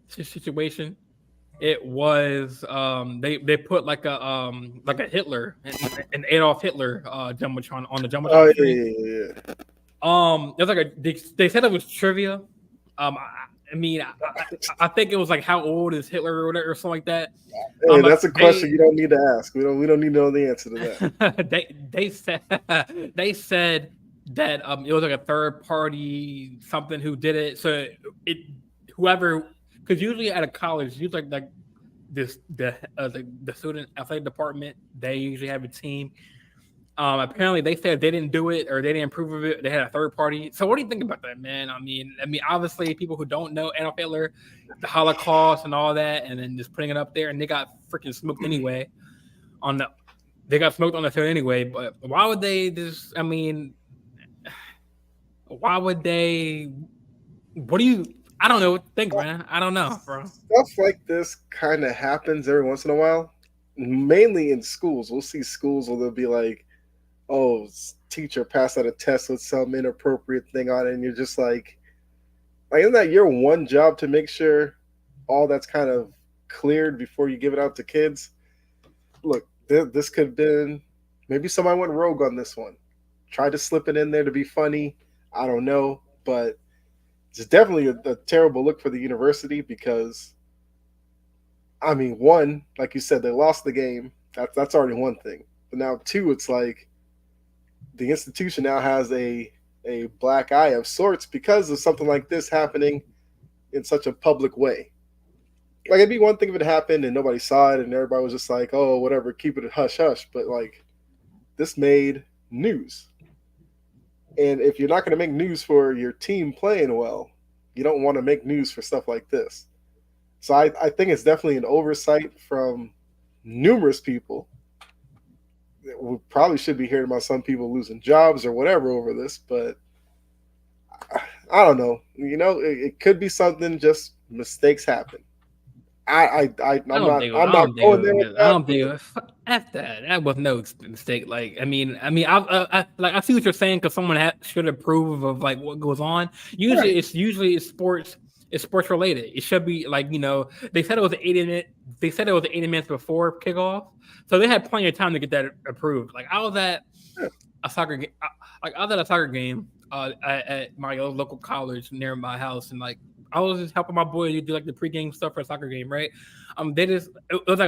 situation. It was they put like a Hitler an Adolf Hitler jumbotron on the Oh jumbotron yeah, screen. yeah, yeah. It was like they said it was trivia. I mean, I think it was like how old is Hitler or whatever or something like that. Hey, that's a question They you don't need to ask. We don't need to know the answer to that. they said they said that it was like a third party something who did it. So it whoever because usually at a college, usually like this the student athletic department, they usually have a team. Apparently they said they didn't do it or they didn't approve of it. They had a third party. So what do you think about that, man? I mean, obviously people who don't know Adolf Hitler, the Holocaust and all that, and then just putting it up there, and they got freaking smoked anyway. On the they got smoked on the field anyway. But why would they just? I mean, why would they? What do you? I don't know. Think, man. I don't know, bro. Stuff like this kind of happens every once in a while, mainly in schools. We'll see schools where they'll be like, "Oh, teacher passed out a test with some inappropriate thing on it," and you're just like, isn't that your one job to make sure all that's kind of cleared before you give it out to kids? Look, this could have been maybe somebody went rogue on this one, tried to slip it in there to be funny. I don't know, but it's definitely a terrible look for the university because I mean, one, like you said, they lost the game. That's already one thing. But now two, it's like the institution now has a black eye of sorts because of something like this happening in such a public way. Like it'd be one thing if it happened and nobody saw it and everybody was just like, "Oh, whatever, keep it hush hush." But like this made news, and if you're not going to make news for your team playing well, you don't want to make news for stuff like this. So I think it's definitely an oversight from numerous people. We probably should be hearing about some people losing jobs or whatever over this, but I don't know. It could be something. Just mistakes happen. I I'm don't not think. I'm I not don't think. going there with I that. don't think. F that. That was no mistake. Like, I see what you're saying because someone should approve of like what goes on. Right. Usually it's sports. It's sports related. It should be like they said it was 80 minute. They said it was 80 minutes before kickoff, so they had plenty of time to get that approved. Like I was at Yeah. a soccer game. Like I was at a soccer game at my local college near my house, and like I was just helping my boy do like the pregame stuff for a soccer game, right? They just it was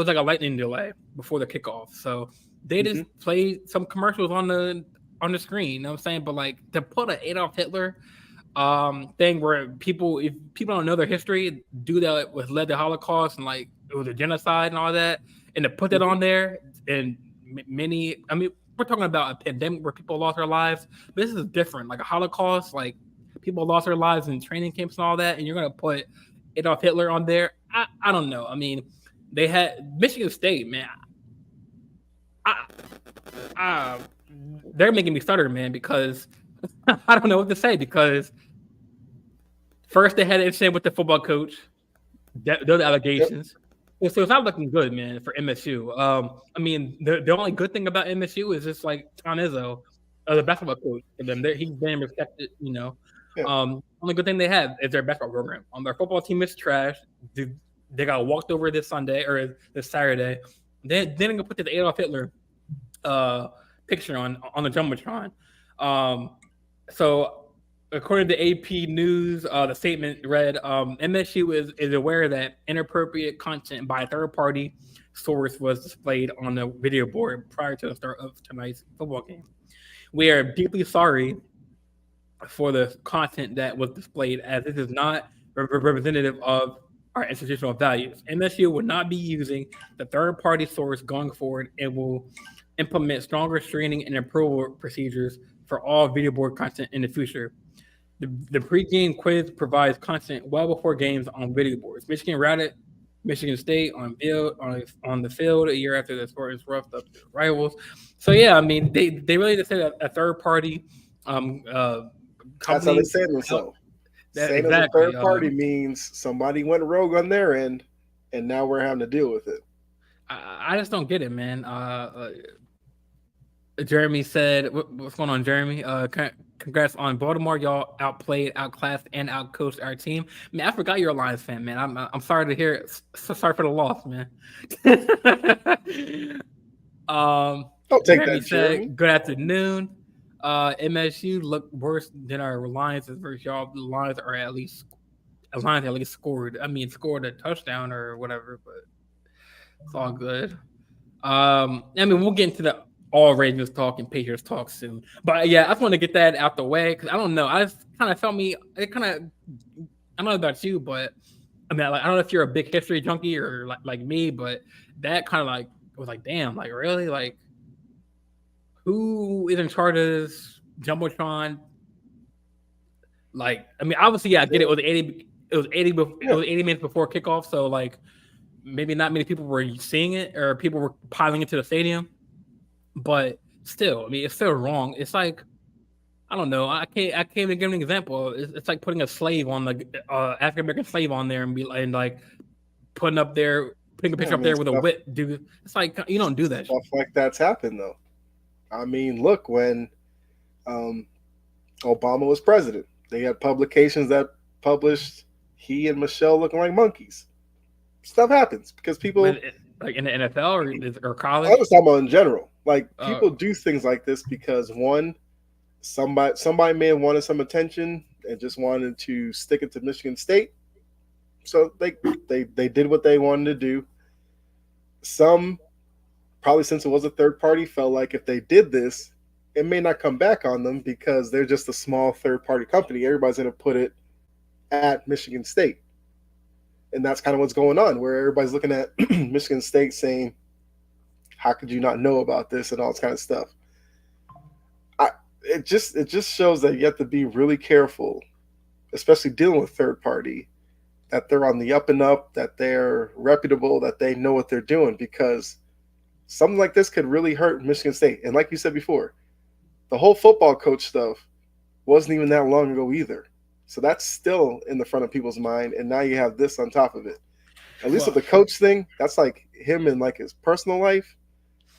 like a lightning delay before the kickoff, so they Hmm. just played some commercials on the screen. You know what I'm saying? But like to put an Adolf Hitler thing where people if people don't know their history, do that with led the Holocaust and like it was a genocide and all that, and to put that Hmm. on there and many, I mean, we're talking about a pandemic where people lost their lives. But this is different, like a Holocaust, like people lost their lives in training camps and all that, and you're gonna put Adolf Hitler on there. I don't know. I mean, they had Michigan State, man. I, I they're making me stutter, man, because I don't know what to say because first they had an incident with the football coach, those Yep. allegations. So it's not looking good, man, for MSU. I mean, the only good thing about MSU is just like Tom Izzo, the basketball coach, and then he's been respected. Yeah. Only good thing they have is their basketball program. Their football team is trash. They, they got walked over this Sunday or this Saturday. They didn't go put the Adolf Hitler uh, picture on the jumbotron. Um, so according to AP News, the statement read, MSU is aware that inappropriate content by a third party source was displayed on the video board prior to the start of tonight's football game. We are deeply sorry for the content that was displayed, as this is not representative of our institutional values. MSU will not be using the third party source going forward and will implement stronger screening and approval procedures for all video board content in the future. The pregame quiz provides content well before games on video boards. Michigan routed Michigan State on the field a year after the sport is roughed up their rivals. So yeah, I mean they really just said a third party um, uh, That's how they company. say themselves. That Saying as a exactly. third party means somebody went rogue on their end, and now we're having to deal with it. I just don't get it, man. Jeremy said, "What's going on, Jeremy? congrats on Baltimore. Y'all outplayed, outclassed, and outcoached our team. Man, I forgot you're a Lions fan, man. I'm sorry to hear it. So sorry for the loss, man. Don't take That being that, Jeremy. said, good afternoon. MSU looked worse than our Lions versus y'all. The Lions at least scored. I mean, scored a touchdown or whatever, but it's all good. I mean, we'll get into the all Ravens talk and Patriots talk soon. But yeah, I just want to get that out the way because I don't know. I just kind of felt me. It kind of. I don't know about you, but I mean, like, I don't know if you're a big history junkie or like me, but that kind of like was like, damn, like really, like who is in charge of this jumbotron? Like, I mean, obviously, yeah, I get it. It was 80. It was 80. It was 80 minutes before kickoff, so like maybe not many people were seeing it or people were piling into the stadium. But still, I mean, it's still wrong. It's like I don't know. I can't even give an example. It's like putting a slave on the African American slave on there and like putting up there, putting a picture up there with a whip, dude. It's like you don't do that. Stuff like that's happened though. I mean, look when Obama was president, they had publications that published he and Michelle looking like monkeys. Stuff happens because people, like in the NFL or college. I was talking about in general. Like people do things like this because one, somebody may have wanted some attention and just wanted to stick it to Michigan State, so they did what they wanted to do. Some, probably since it was a third party, felt like if they did this, it may not come back on them because they're just a small third party company. Everybody's going to put it at Michigan State. And that's kind of what's going on, where everybody's looking at Michigan State saying, how could you not know about this and all this kind of stuff? It just shows that you have to be really careful, especially dealing with third party, that they're on the up and up, that they're reputable, that they know what they're doing, because something like this could really hurt Michigan State. And like you said before, the whole football coach stuff wasn't even that long ago either. So that's still in the front of people's mind, and now you have this on top of it. At least with the coach thing, that's like him in like his personal life.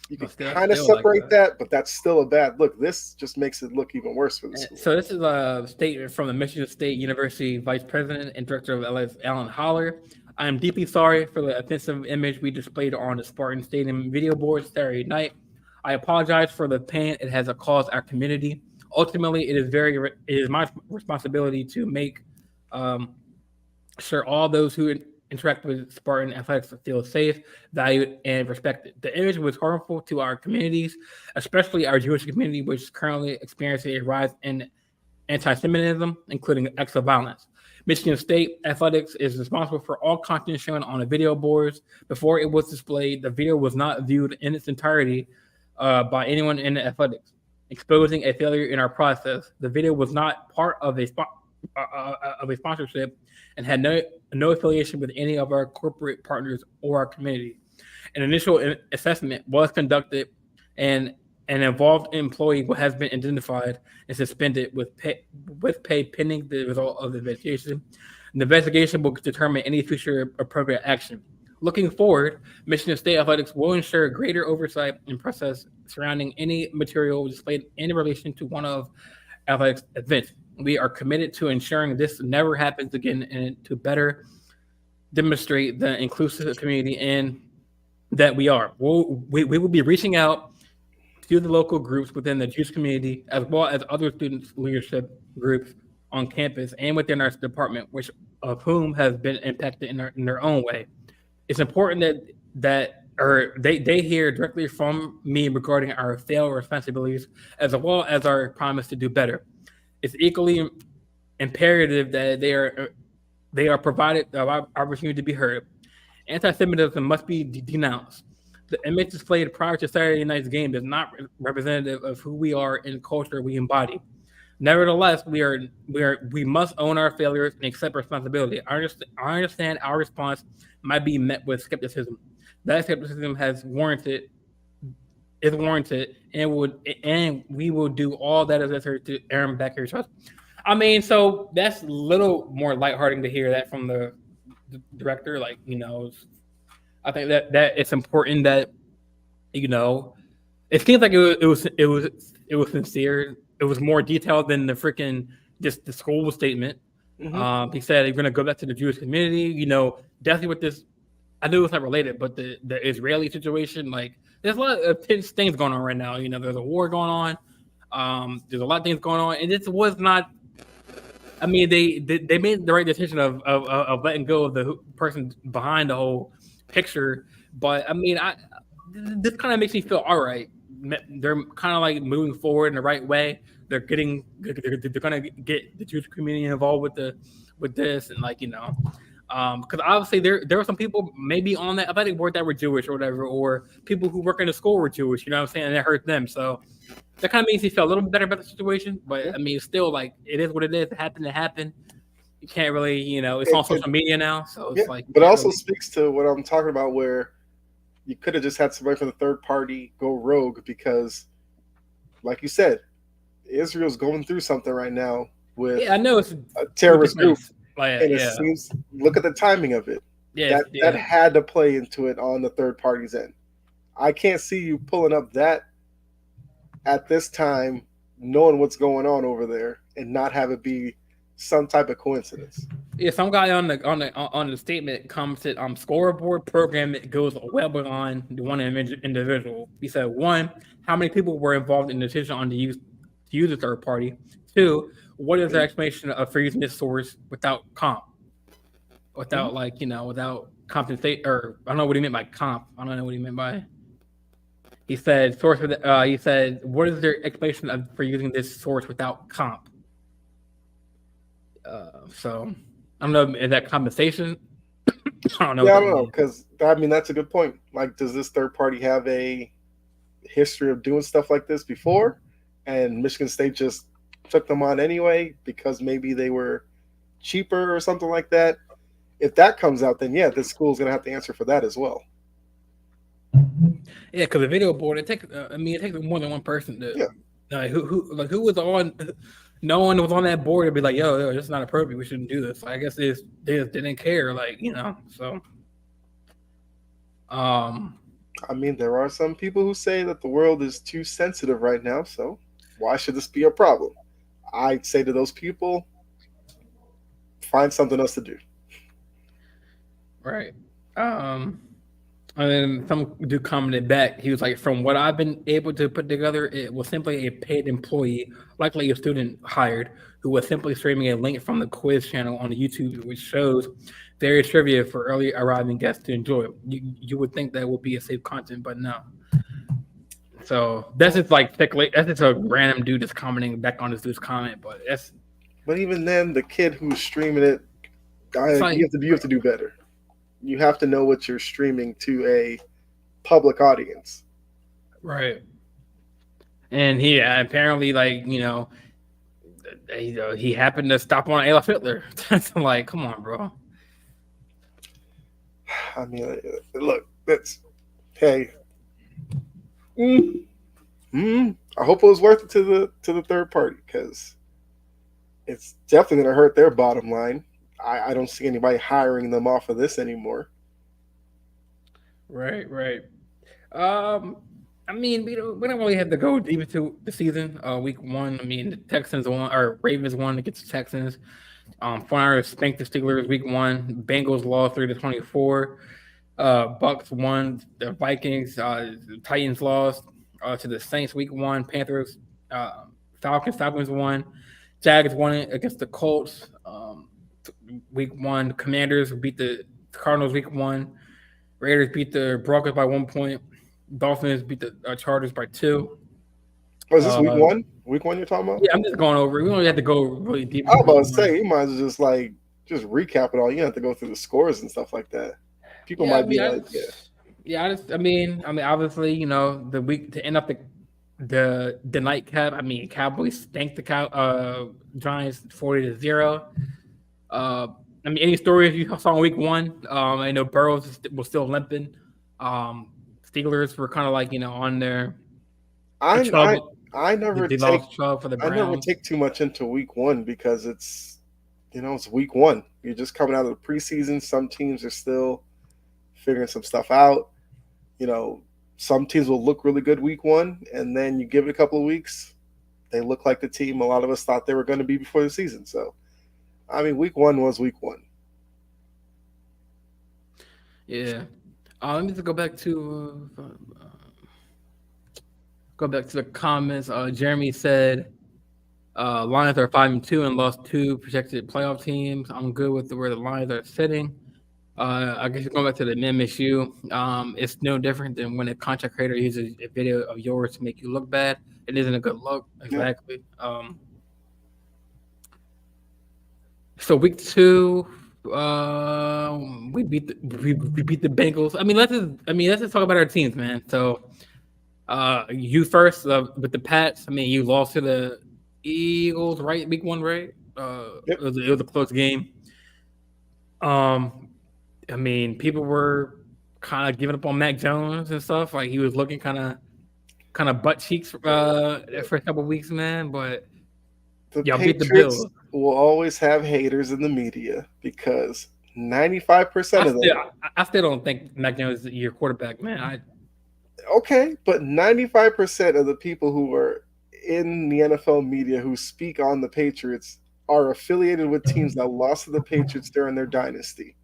You can kind of separate like that, but that's still a bad look. This just makes it look even worse for the school. So this is a statement from the Michigan State University Vice President and Director of LS, Alan Holler. I am deeply sorry for the offensive image we displayed on the Spartan Stadium video board Saturday night. I apologize for the pain it has caused our community. Ultimately, it is my responsibility to make sure all those who interact with Spartan athletics feel safe, valued, and respected. The image was harmful to our communities, especially our Jewish community, which is currently experiencing a rise in anti-Semitism, including acts of violence. Michigan State Athletics is responsible for all content shown on the video boards. Before it was displayed, the video was not viewed in its entirety by anyone in athletics, exposing a failure in our process. The video was not part of a sponsorship and had no affiliation with any of our corporate partners or our community. An initial assessment was conducted, and an involved employee has been identified and suspended with pay pending the result of the investigation. The investigation will determine any future appropriate action. Looking forward, Michigan State Athletics will ensure greater oversight and process surrounding any material displayed in relation to one of athletics events. We are committed to ensuring this never happens again and to better demonstrate the inclusive community and that we are. We will be reaching out to the local groups within the Jewish community, as well as other students' leadership groups on campus and within our department, which of whom has been impacted in their own way. It's important that they hear directly from me regarding our failed responsibilities, as well as our promise to do better. It's equally imperative that they are provided the opportunity to be heard. Anti-Semitism must be denounced. The image displayed prior to Saturday night's game is not representative of who we are and culture we embody. Nevertheless, we must own our failures and accept responsibility. I understand our response might be met with skepticism. That skepticism is warranted, and we will do all that is necessary to earn back your trust. I mean, so that's a little more lighthearted to hear that from the director. Like, I think that it's important that, it seems like it was sincere. it was more detailed than the freaking just the school statement. Mm-hmm. He said he's going to go back to the Jewish community. Definitely with this. I knew it's not related, but the Israeli situation, like there's a lot of tense things going on right now. There's a war going on. There's a lot of things going on, and this was not. I mean, they made the right decision of letting go of the person behind the whole picture, but I mean, this kind of makes me feel all right. They're kind of like moving forward in the right way. They're gonna get the Jewish community involved with this, and because obviously there were some people maybe on that athletic board that were Jewish or whatever, or people who work in the school were Jewish. You know what I'm saying? And it hurt them. So that kind of makes me feel a little bit better about the situation. But I mean, it's still like it is what it is. It happened to happen. You can't really, it's on social media now, so it's like. But it also speaks to what I'm talking about, where you could have just had somebody from the third party go rogue because, like you said, Israel's going through something right now with I know it's a terrorist group. And it seems, look at the timing of it. That had to play into it on the third party's end. I can't see you pulling up that at this time, knowing what's going on over there, and not have it be some type of coincidence. Yeah, some guy on the statement commented, scoreboard program goes well beyond the one individual. He said, 1, how many people were involved in the decision on to use a third party? 2, what is the explanation for using this source without comp? Without without compensate, or I don't know what he meant by comp. I don't know what he meant by. He said source with. He said, what is their explanation for using this source without comp? So I don't know. Is that compensation? I don't know. Yeah, I don't know, because I mean that's a good point. Like, does this third party have a history of doing stuff like this before, and Michigan State just took them on anyway because maybe they were cheaper or something like that? If that comes out, then yeah, this school's gonna have to answer for that as well. Yeah, because the video board, it takes more than one person to. Yeah. Who was on? No one was on that board to be like, yo, this is not appropriate. We shouldn't do this. I guess they just didn't care, so. I mean, there are some people who say that the world is too sensitive right now, so why should this be a problem? I'd say to those people, find something else to do. Right. And then some dude commented back. He was like, from what I've been able to put together, it was simply a paid employee, likely a student hired, who was simply streaming a link from the quiz channel on the YouTube, which shows various trivia for early arriving guests to enjoy. You would think that would be a safe content, but no. So that's just like that's just a random dude that's commenting back on this dude's comment, but that's. But even then, the kid who's streaming it, you have to do better. You have to know what you're streaming to a public audience. Right. And he apparently, he happened to stop on Adolf Hitler. Like, come on, bro. I mean, look, hey. I hope it was worth it to the third party, because it's definitely going to hurt their bottom line. I don't see anybody hiring them off of this anymore. Right. I mean, we don't really have to go deep into the season. Week 1, I mean, the Texans won, or Ravens won against the Texans. 49ers spanked the Steelers week 1. Bengals lost 3-24. Bucks won. The Vikings, the Titans lost to the Saints week 1. Panthers, Falcons won. Jags won it against the Colts. Week 1, Commanders beat the Cardinals week 1. Raiders beat the Broncos by 1 point. Dolphins beat the Chargers by 2. Was this week 1? Week 1 you're talking about? Yeah, I'm just going over. We don't have to go really deep. I was about to say, you might as well just recap it all. You don't have to go through the scores and stuff like that. People might be like, I mean, obviously, the week to end up the nightcap. I mean, Cowboys spanked the Giants 40-0. I mean, any stories you saw in week 1? I know Burrows was still limping. Steelers were kind of on their. I never take too much into week 1, because it's week 1. You're just coming out of the preseason. Some teams are still figuring some stuff out. Some teams will look really good week 1, and then you give it a couple of weeks, They look like the team a lot of us thought they were going to be before the season. So, I mean, week one was week one. Yeah. Let me just go back to the comments. Jeremy said Lions are 5-2 and lost 2 projected playoff teams. I'm good with where the Lions are sitting. I guess going back to the NIM issue, it's no different than when a content creator uses a video of yours to make you look bad. It isn't a good look. Exactly. Yeah. So week 2, we beat the Bengals. Let's just talk about our teams, man. So, you first with the Pats. I mean, you lost to the Eagles, right? Week 1, right? Yep. It was a close game. I mean, people were kind of giving up on Mac Jones and stuff. Like he was looking kind of butt cheeks for a couple of weeks, man. But y'all beat the Bills. Will always have haters in the media because 95% of them. I still don't think Mac Jones is your quarterback, man. Okay, but 95% of the people who are in the NFL media who speak on the Patriots are affiliated with teams that lost to the Patriots during their dynasty.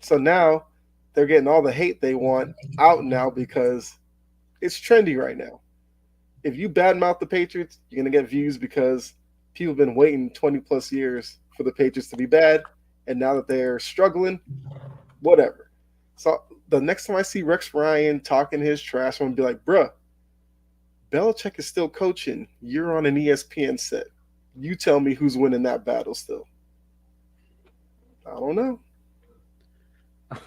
So now they're getting all the hate they want out now because it's trendy right now. If you badmouth the Patriots, you're going to get views because people have been waiting 20 plus years for the Patriots to be bad. And now that they're struggling, whatever. So the next time I see Rex Ryan talking his trash, I'm going to be like, bruh, Belichick is still coaching. You're on an ESPN set. You tell me who's winning that battle still. I don't know.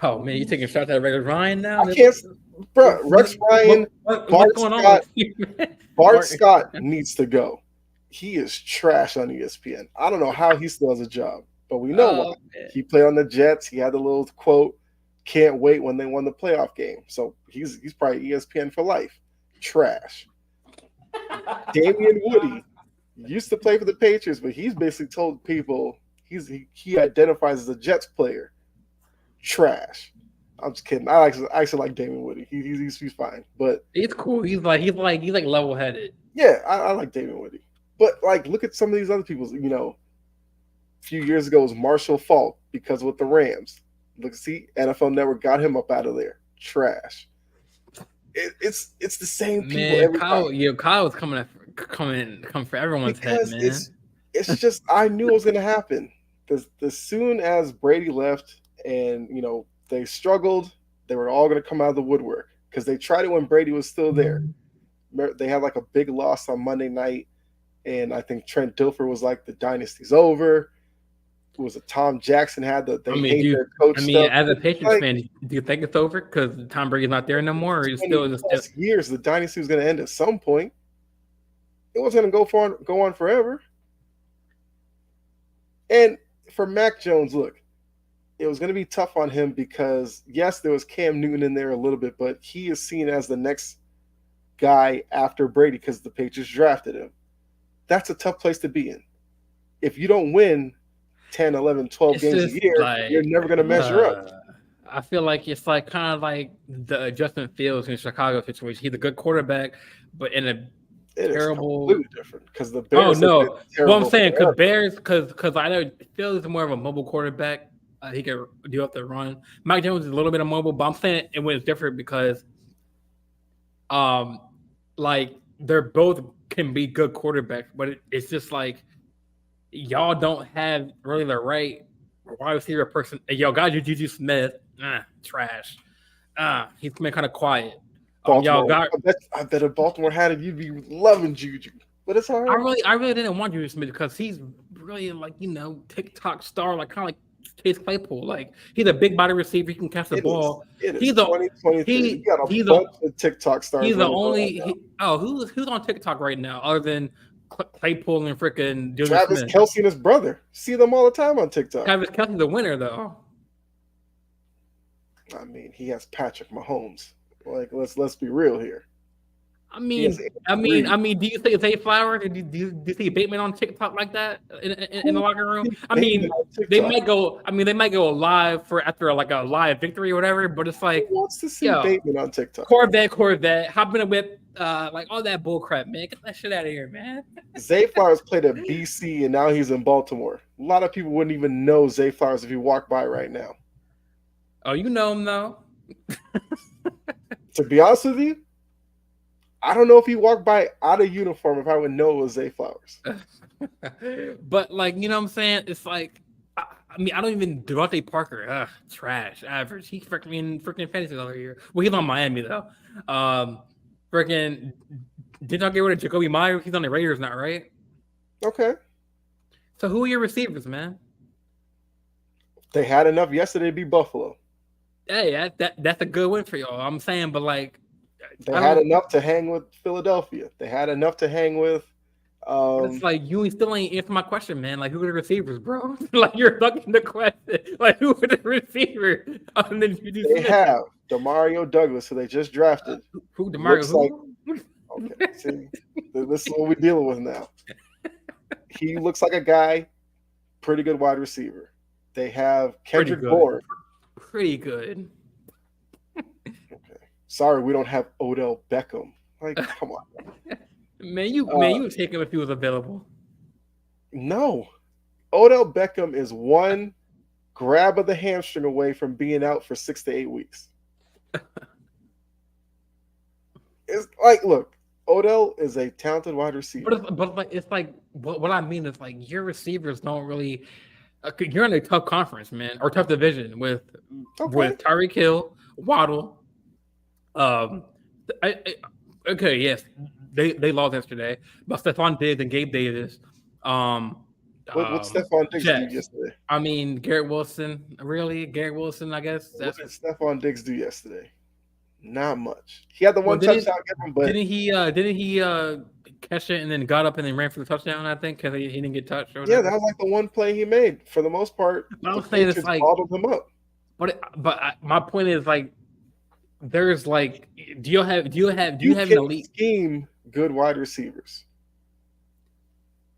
Oh man, you taking shots at Rex Ryan now? I can't, bro. Rex Ryan, Bart Scott needs to go. He is trash on ESPN. I don't know how he still has a job, but we know why. Man. He played on the Jets. He had the little quote, "Can't wait" when they won the playoff game. So he's probably ESPN for life. Trash. Damian Woody used to play for the Patriots, but he's basically told people he identifies as a Jets player. Trash. I'm just kidding. I actually like Damian Woody. He's fine, but it's cool. He's like level headed. Yeah, I like Damian Woody, but like look at some of these other people. You know, a few years ago it was Marshall Faulk because with the Rams. Look, see, NFL Network got him up out of there. Trash. It's the same people. Man, every time. Kyle was coming for everyone's because head, man. It's just I knew it was going to happen. As soon as Brady left. And, you know, they struggled. They were all going to come out of the woodwork because they tried it when Brady was still there. They had like a big loss on Monday night. And I think Trent Dilfer was like, the dynasty's over. It was a Tom Jackson had the their coach. As a Patriots fan, do you think it's over because Tom Brady's not there no more? Or you still years the dynasty was going to end at some point. It wasn't going to go on forever. And for Mac Jones, look. It was going to be tough on him because, yes, there was Cam Newton in there a little bit, but he is seen as the next guy after Brady because the Patriots drafted him. That's a tough place to be in. If you don't win 10, 11, 12 games a year, you're never going to measure up. I feel like it's like kind of like the Justin Fields in Chicago situation. He's a good quarterback, but in a terrible. It's completely different because the Bears. Oh no! Well, I'm saying because I know Fields is more of a mobile quarterback. He can do up the run. Mike Jones is a little bit of mobile, but I'm saying it was different because, like they're both can be good quarterbacks, but it's just like y'all don't have really the right wide receiver person. Y'all got your Juju Smith, trash. He's been kind of quiet. Y'all got. I bet if Baltimore had him, you'd be loving Juju. But it's all right. I really didn't want Juju Smith because he's really like TikTok star, like kind of like Chase Claypool. Like he's a big body receiver. He can catch the ball. He's the 2023. He got a bunch of TikTok stars. He's the only. Who's on TikTok right now other than Claypool and freaking Travis Kelce and his brother? See them all the time on TikTok. Travis Kelce's the winner though. I mean, he has Patrick Mahomes. Like let's be real here. I He has mean, Reed. do you see Zay Flowers? Do you see Bateman on TikTok like that in the locker room? I Bateman mean, on they TikTok. might go. I mean, they might go live for after like a live victory or whatever. But it's Who like, wants to see yo, Bateman on TikTok? Corvette, hop in a whip, like all that bull crap, man. Get that shit out of here, man. Zay Flowers played at BC and now he's in Baltimore. A lot of people wouldn't even know Zay Flowers if he walked by right now. Oh, you know him though. To be honest with you, I don't know if he walked by out of uniform if I would know it was Zay Flowers. But like, you know what I'm saying? It's like, I mean, I don't even Devontae Parker. Trash, average. He freaking fantasy all year. Well, he's on Miami though. Freaking did not get rid of Jacoby Myers. He's on the Raiders now, right? Okay. So who are your receivers, man? They had enough yesterday to beat Buffalo. Hey, that's a good win for y'all. I'm saying, but like, They had enough to hang with Philadelphia. They had enough to hang with. But it's like you still ain't answer my question, man. Like, who are the receivers, bro? Like, you're stuck in the question. Like, who are the receivers? And then they have Demario Douglas, who they just drafted. Who Demario? Who? Okay, see, this is what we're dealing with now. He looks like a guy, pretty good wide receiver. They have Kendrick Bourne. Pretty good. Okay. Sorry, we don't have Odell Beckham. Like, come on. Man, you would take him if he was available. No. Odell Beckham is one grab of the hamstring away from being out for 6 to 8 weeks. It's like, look, Odell is a talented wide receiver. But it's like what I mean is like your receivers don't really. You're in a tough conference, man, or tough division with Tyreek Hill, Waddle. Okay, yes, they lost yesterday, but Stephon Diggs and Gabe Davis. What Stephon Diggs do yesterday? I mean, Garrett Wilson. Really, Garrett Wilson? I guess. What did Stephon Diggs do yesterday? Not much. He had the one touchdown given, but didn't he catch it and then got up and then ran for the touchdown? I think because he didn't get touched. Yeah, that was like the one play he made. For the most part, I'm saying it's like bottled him up. But my point is like, there's like, do you have an elite scheme good wide receivers?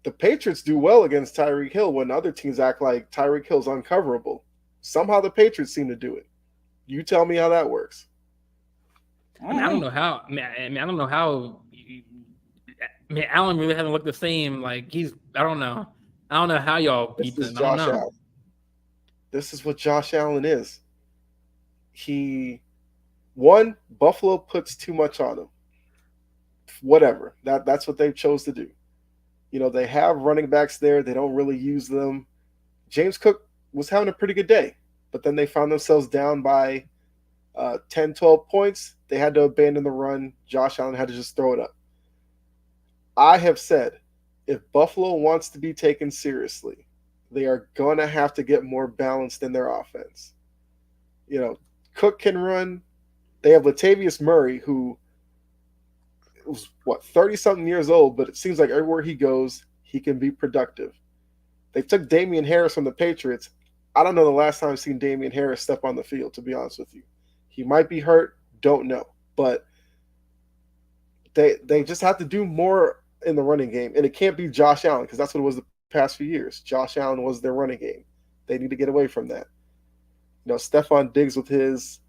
The Patriots do well against Tyreek Hill when other teams act like Tyreek Hill's uncoverable. Somehow the Patriots seem to do it. You tell me how that works. I don't know how. I don't know how. Allen really hasn't looked the same. Like I don't know how y'all beat them. Josh Allen. This is what Josh Allen is. Buffalo puts too much on him. Whatever. That's what they chose to do. You know, they have running backs there. They don't really use them. James Cook was having a pretty good day, but then they found themselves down by 10, 12 points. They had to abandon the run. Josh Allen had to just throw it up. I have said, if Buffalo wants to be taken seriously, they are going to have to get more balanced in their offense. You know, Cook can run. They have Latavius Murray, who was, 30-something years old, but it seems like everywhere he goes, he can be productive. They took Damian Harris from the Patriots. I don't know the last time I've seen Damian Harris step on the field, to be honest with you. He might be hurt, don't know. But they just have to do more in the running game. And it can't be Josh Allen, because that's what it was the past few years. Josh Allen was their running game. They need to get away from that. You know, Stephon Diggs with his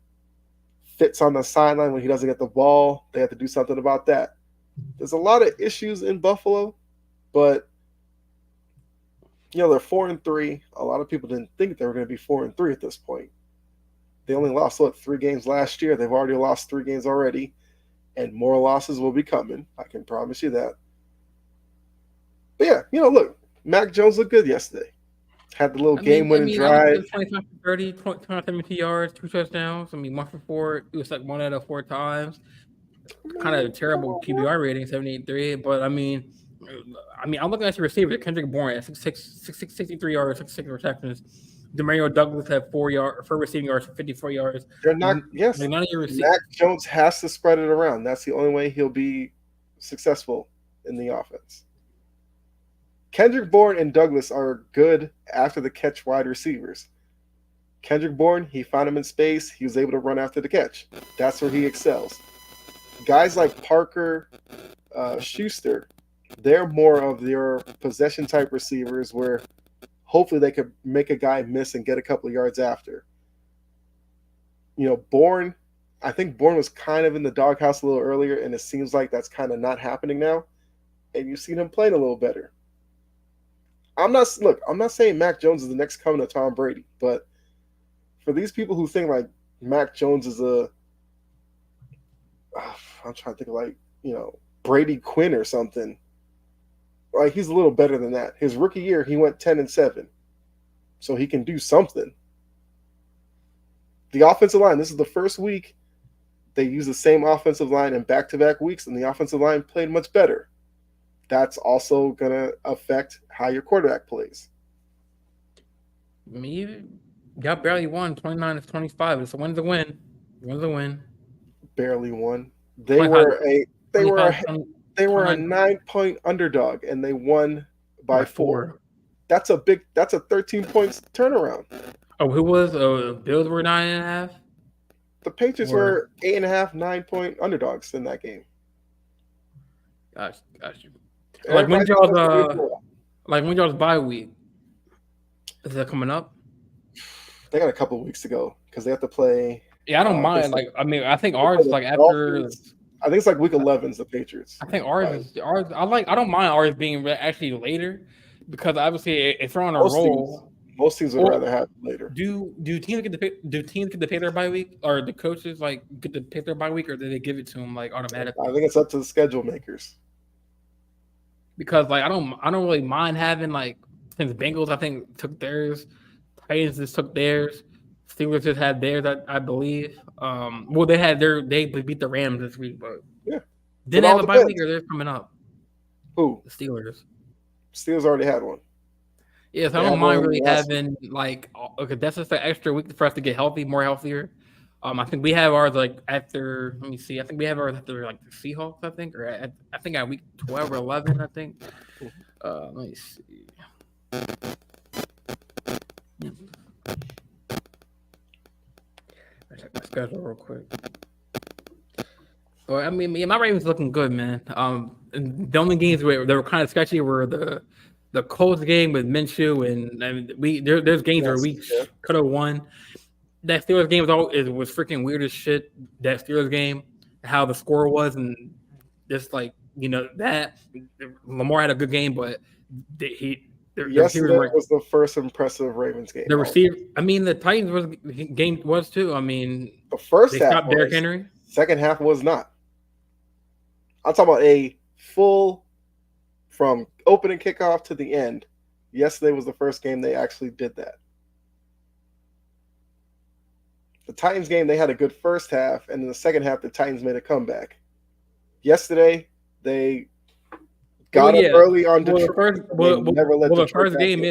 fits on the sideline when he doesn't get the ball, they have to do something about that. There's a lot of issues in Buffalo, but you know, they're 4-3. A lot of people didn't think they were going to be 4-3 at this point. They only lost 3 games last year. They've already lost 3 games already, and more losses will be coming. I can promise you that. But yeah, you know, look, Mac Jones looked good yesterday. Had the little game-winning drive. 25 for 30, 270 yards, 2 touchdowns. I mean, 1 for 4. It was like 1 out of 4 times. Kind of a terrible QBR rating, 78.3. But I mean, I'm looking at your receivers. Kendrick Bourne at 63 yards, 66 receptions. Demario Douglas had 4 receiving yards, 54 yards. They're not. Yes, none of your receivers. Mac Jones has to spread it around. That's the only way he'll be successful in the offense. Kendrick Bourne and Douglas are good after the catch wide receivers. Kendrick Bourne, he found him in space. He was able to run after the catch. That's where he excels. guys like Parker, Schuster, they're more of your possession type receivers where hopefully they could make a guy miss and get a couple of yards after. Bourne, I think Bourne was kind of in the doghouse a little earlier, and it seems like that's kind of not happening now. And you've seen him playing a little better. I'm not saying Mac Jones is the next coming of Tom Brady, but for these people who think like Mac Jones is I'm trying to think of Brady Quinn or something. Like he's a little better than that. His rookie year, he went 10-7, so he can do something. The offensive line. This is the first week they used the same offensive line in back-to-back weeks, and the offensive line played much better. That's also going to affect how your quarterback plays. Me, y'all barely won 29-25. It's a win to win. Win to win. Barely won. They were a 9-point underdog, and they won by 4. That's a 13 points turnaround. Oh, who was? Bills were 9.5. The Patriots were 8.5, 9-point underdogs in that game. Gosh. Like when y'all's bye week? Is that coming up? They got a couple of weeks to go because they have to play. Yeah, I don't mind. I think ours is like after. I think it's like week 11 is the Patriots. I think ours. I don't mind ours being actually later because obviously if they're on a roll. Most teams would rather have it later. Do teams get to pay their bye week, or the coaches get to pick their bye week, or do they give it to them automatically? I think it's up to the schedule makers. Because I don't really mind having since Bengals I think took theirs, Titans just took theirs, Steelers just had theirs I believe. Well they beat the Rams this week, but yeah, didn't have a bye week or they're coming up. Who? The Steelers. Steelers already had one. Yes, I don't mind really having okay, that's just an extra week for us to get more healthier. I think we have ours after. Let me see. I think we have ours after the Seahawks. I think, or I think at week 12 or 11. I think. Let me see. Check my schedule real quick. Well, I mean, my Ravens looking good, man. And the only games that were kind of sketchy were the Colts game with Minshew, and there's games where we could have won. That Steelers game was freaking weird as shit. That Steelers game, how the score was, and just that Lamar had a good game, but yesterday was the first impressive Ravens game. The receiver, the Titans game was too. The first half stopped Derrick Henry. Second half was not. I'm talking about a full from opening kickoff to the end. Yesterday was the first game they actually did that. The Titans game, they had a good first half, and in the second half, the Titans made a comeback. Yesterday, they got up early on Detroit. The first game,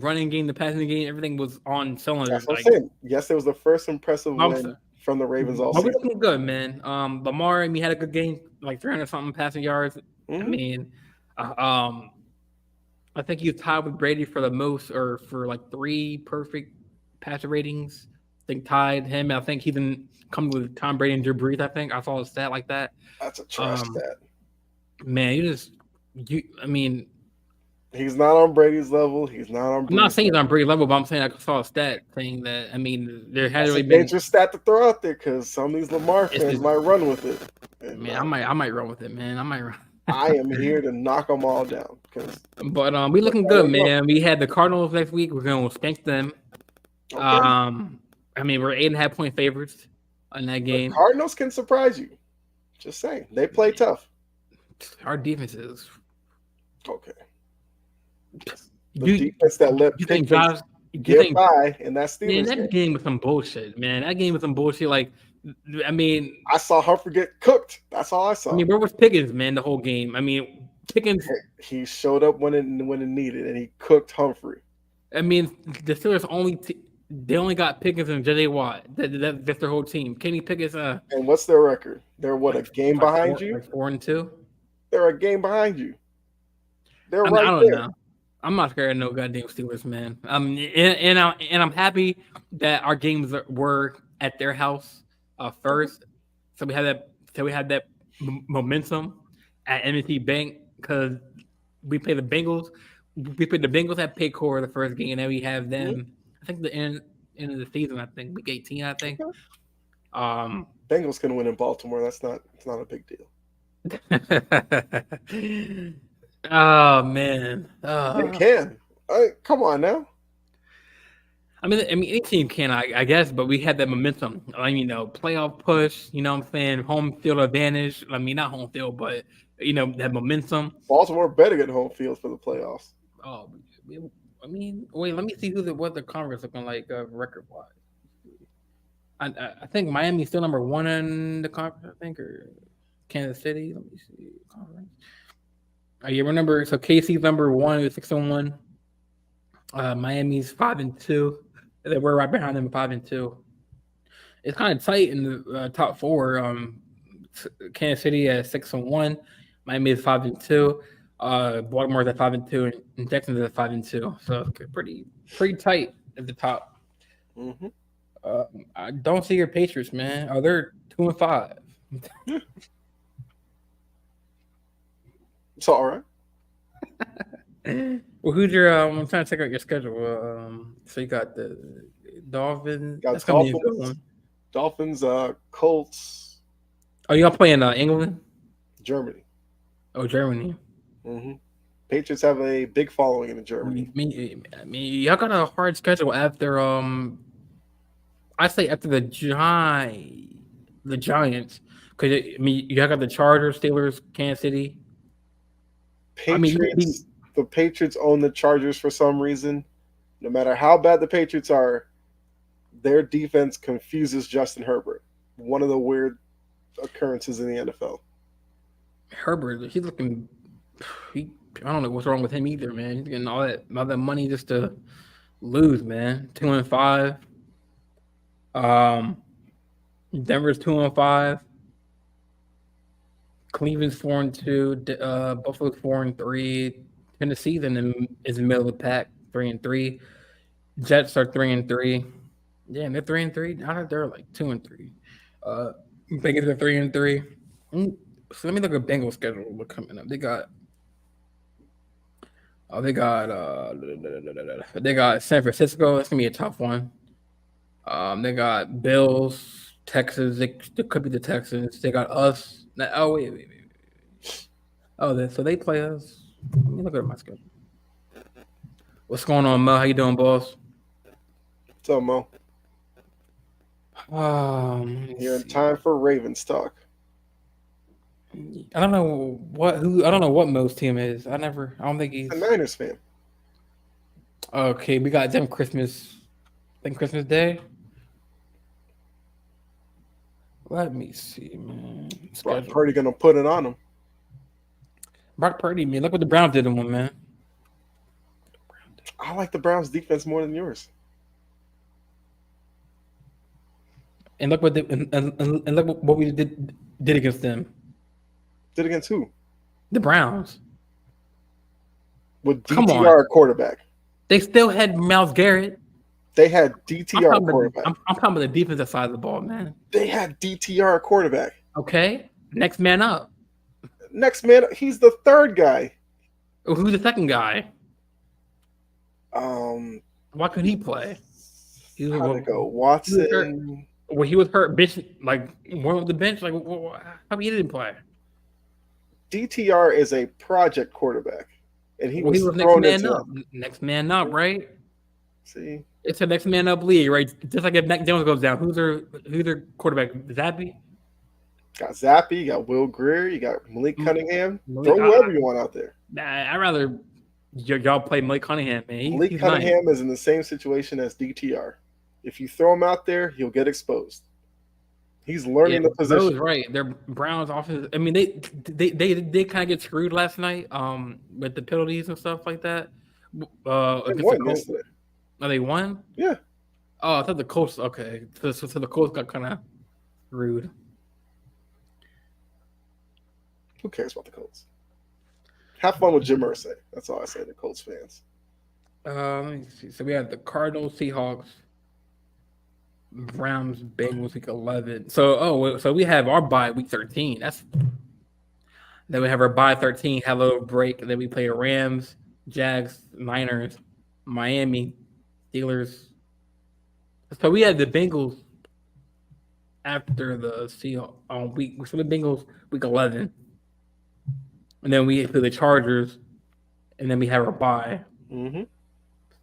running game, the passing game, everything was on cylinders. That's what I'm saying. Yesterday was the first impressive win from the Ravens all season. We're looking good, man. Lamar, he had a good game, 300-something passing yards. Mm-hmm. I think he's tied with Brady for the most, or for 3 perfect passer ratings. I think tied him. I think he didn't come with Tom Brady and Drew Brees. I think I saw a stat like that. That's a trash stat. Man, he's not on Brady's level. He's not on. I'm not saying he's on Brady's level, but I'm saying I saw a stat saying that. There has really been a dangerous stat to throw out there because some of these Lamar fans might run with it. And, man, I might run with it, man. I might run. I am here to knock them all down. But we looking good, man. We had the Cardinals next week. We're going to spank them. Okay. We're 8.5-point favorites in that game. The Cardinals can surprise you. Just saying. They play tough. Our defense is okay. Defense that let Pickens get by in that Steelers game. That game was some bullshit, man. That game was some bullshit. I saw Humphrey get cooked. That's all I saw. Where was Pickens, man, the whole game? Pickens. He showed up when it needed, and he cooked Humphrey. The Steelers they only got Pickens and J.J. Watt. That's their whole team. Kenny Pickens. And what's their record? They're a game behind you? 4-2. They're a game behind you. They're right there. I don't know. I'm not scared of no goddamn Steelers, man. And I'm happy that our games were at their house first. So we had that so we had that momentum at M&T Bank because we played the Bengals. We played the Bengals at Paycor the first game, and then we have Mhm. them. I think the end of the season. I think week 18. I think. Okay. Um. Bengals can win in Baltimore. It's not a big deal. Oh man. They can. Come on now. I mean, any team can, I guess, but we had that momentum. I mean, playoff push. You know, what I'm saying home field advantage. I mean, not home field, but that momentum. Baltimore better get home field for the playoffs. Oh, I mean, wait. Let me see what the conference looking like record wise. I think Miami's still number one in the conference. I think, or Kansas City. Let me see conference. You remember? So KC's number one is 6-1. Miami's 5-2. We're right behind them, 5-2. It's kind of tight in the top four. Kansas City at 6-1. Miami is 5-2. Baltimore's at 5-2, and Texans at 5-2. So pretty tight at the top. Mm-hmm. I don't see your Patriots, man. Oh, they're 2-5. It's all right. Well, who's your? I'm trying to check out your schedule. So you got the Dolphins. Got That's gonna be a good one. Dolphins, Colts. Oh, y'all playing England? Germany. Oh, Germany. Mm-hmm. Patriots have a big following in Germany. I mean, y'all got a hard schedule after. I say after the Giants, because I mean, y'all got the Chargers, Steelers, Kansas City. Patriots. The Patriots own the Chargers for some reason. No matter how bad the Patriots are, their defense confuses Justin Herbert. One of the weird occurrences in the NFL. Herbert, he's looking. I don't know what's wrong with him either, man. He's getting all that money just to lose, man. 2-5. Denver's 2-5. Cleveland's 4-2. Buffalo's 4-3. Tennessee then is in the middle of the pack, 3-3. Jets are 3-3. Yeah, they're 3-3. I thought they're like 2-3. Bengals are 3-3. So let me look at Bengals schedule. What's coming up? They got San Francisco. That's gonna be a tough one. They got Bills, Texas. They could be the Texans. They got us. Oh wait. Oh, so they play us. Let me look at my schedule. What's going on, Mo? How you doing, boss? What's up, Mo? You're in time for Ravens talk. I don't know what Mo's team is. I don't think he's a Niners fan. Okay, we got them Christmas Day. Let me see, man. Brock Purdy gonna put it on him. Brock Purdy, man. Look what the Browns did to him, man. I like the Browns defense more than yours. And look what look what we did against them. Did against who? The Browns. With DTR quarterback. They still had Myles Garrett. They had DTR quarterback. I'm talking about the defensive side of the ball, man. They had DTR quarterback. Okay. Next man up. He's the third guy. Who's the second guy? Why couldn't he play? How'd it go? Watson. Well, he was hurt. Bench, like one of the bench. Like, how he didn't play? DTR is a project quarterback, and he was thrown into up. Next man up, right? See, it's a next man up league, right? Just like if Mac Jones goes down, who's their quarterback? Zappy. Got Zappy. You got Will Greer. You got Malik Cunningham. Throw whoever you want out there. I'd rather y'all play Malik Cunningham, man. Malik Cunningham is in the same situation as DTR. If you throw him out there, he'll get exposed. He's learning the position. Right. Their Browns offense. I mean, they kind of get screwed last night. With the penalties and stuff like that. They won yesterday. Oh, they won? Yeah. Oh, I thought the Colts. Okay, so the Colts got kind of rude. Who cares about the Colts? Have fun with Jim Irsay. That's all I say to Colts fans. Let me see. So we have the Cardinals, Seahawks. Browns Bengals week 11. So we have our bye week 13. Then we have our bye 13, have a little break, and then we play Rams, Jags, Niners, Miami, Steelers. So we had the Bengals after the Seahawks week. So the Bengals week 11, and then we play the Chargers, and then we have our bye. Mm-hmm.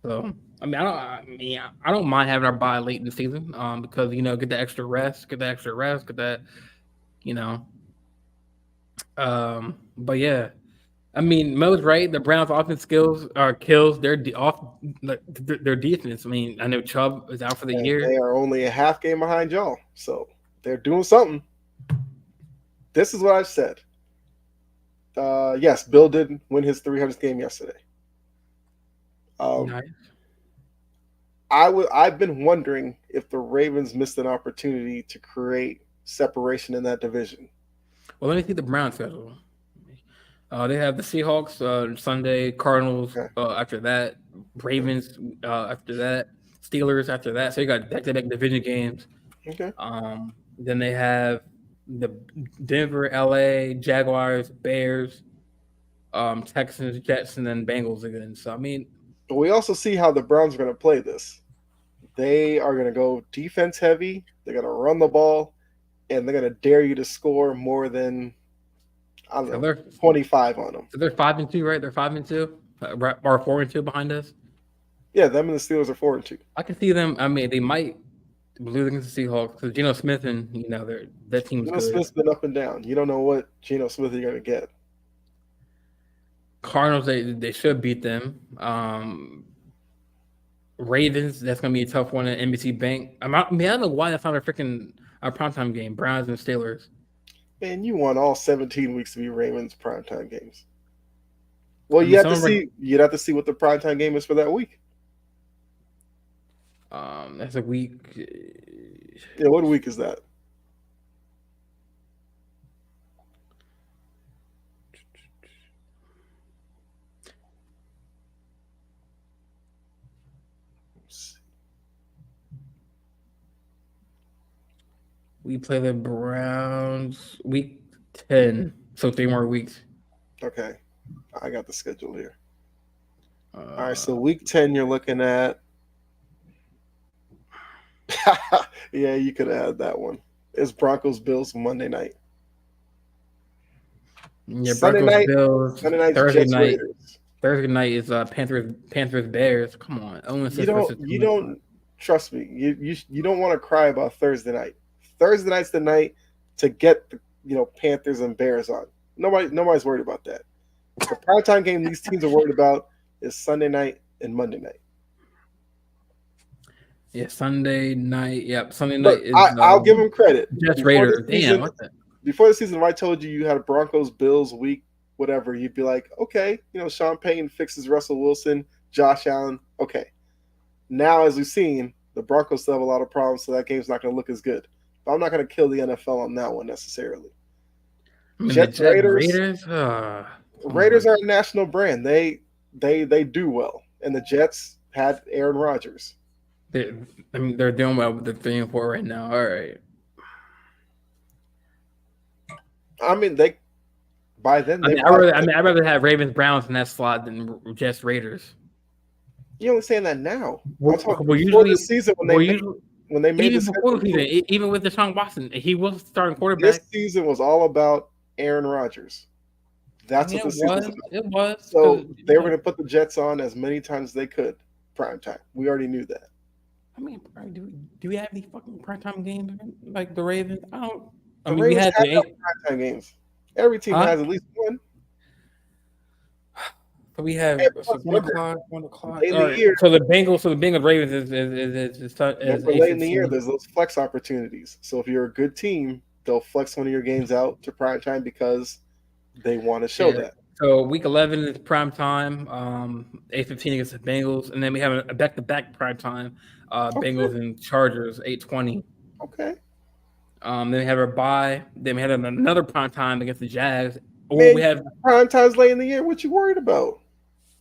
So I don't mind having our bye late in the season, because get the extra rest, get that, you know. But yeah, I mean, Mo's right. The Browns' offense skills kills their defense. I mean, I know Chubb is out for the And year. they are only a half game behind y'all, so they're doing something. This is what I've said. Yes, Bill did win his 300th game yesterday. Nice. I've been wondering if the Ravens missed an opportunity to create separation in that division. Well, let me see the Browns schedule. They have the Seahawks Sunday, Cardinals after that, Ravens after that, Steelers after that. So you got back-to-back division games. Okay. Then they have the Denver, LA, Jaguars, Bears, Texans, Jets, and then Bengals again. So I mean, but we also see how the Browns are going to play this. They are going to go defense heavy. They're going to run the ball, and they're going to dare you to score more than 25 on them. So they're 5-2, right? They're 5-2, or 4-2 behind us. Yeah, them and the Steelers are 4-2. I can see them. I mean, they might lose against the Seahawks because Geno Smith and that team's Geno good. Smith's been up and down. You don't know what Geno Smith you're going to get. Cardinals, they should beat them. Ravens, that's going to be a tough one at NBC Bank. I don't know why that's not a freaking primetime game. Browns and Steelers. Man, you want all 17 weeks to be Ravens primetime games. Well, you'd have to see what the primetime game is for that week. That's a week. Yeah, what week is that? We play the Browns week 10, so 3 more weeks. Okay, I got the schedule here. All right, so week 10, you're looking at. Yeah, you could add that one. It's Broncos Bills Monday night. Yeah, Broncos Bills. Sunday night, Thursday Jets, night. Raiders. Thursday night is Panthers Bears. Come on, you don't trust me. You don't want to cry about Thursday night. Thursday night's the night to get the Panthers and Bears on. Nobody's worried about that. The primetime game these teams are worried about is Sunday night and Monday night. Yeah, Sunday night. Yep, Sunday night is. I'll give them credit. Jets Raiders. Damn, what the? Before the season, if I told you had a Broncos Bills week, whatever, you'd be like, okay, Sean Payton fixes Russell Wilson, Josh Allen. Okay. Now, as we've seen, the Broncos still have a lot of problems, so that game's not going to look as good. But I'm not going to kill the NFL on that one necessarily. Jets Raiders. Raiders are a national brand. They do well, and the Jets had Aaron Rodgers. They're doing well with the 3-4 right now. All right. I mean, I'd rather have Ravens Browns in that slot than Jets Raiders. You're only saying that now. Before the season when they made even before the season, even with Deshaun Watson, he was starting quarterback. This season was all about Aaron Rodgers. That's what the season was. It was. So they were going to put the Jets on as many times as they could. Prime time. We already knew that. I mean, do we have any fucking primetime games like the Ravens? I don't. We had primetime games. Every team has at least one. So we have 1 o'clock. In the year. So the Bengals Ravens is late in the year. There's those flex opportunities. So if you're a good team, they'll flex one of your games out to prime time because they want to show that. So week 11 is prime time, 8:15 against the Bengals, and then we have a back-to-back prime time, Bengals and Chargers, 8:20. Okay. Then we have our bye. Then we had another prime time against the Jags. Man, we have prime times late in the year. What you worried about?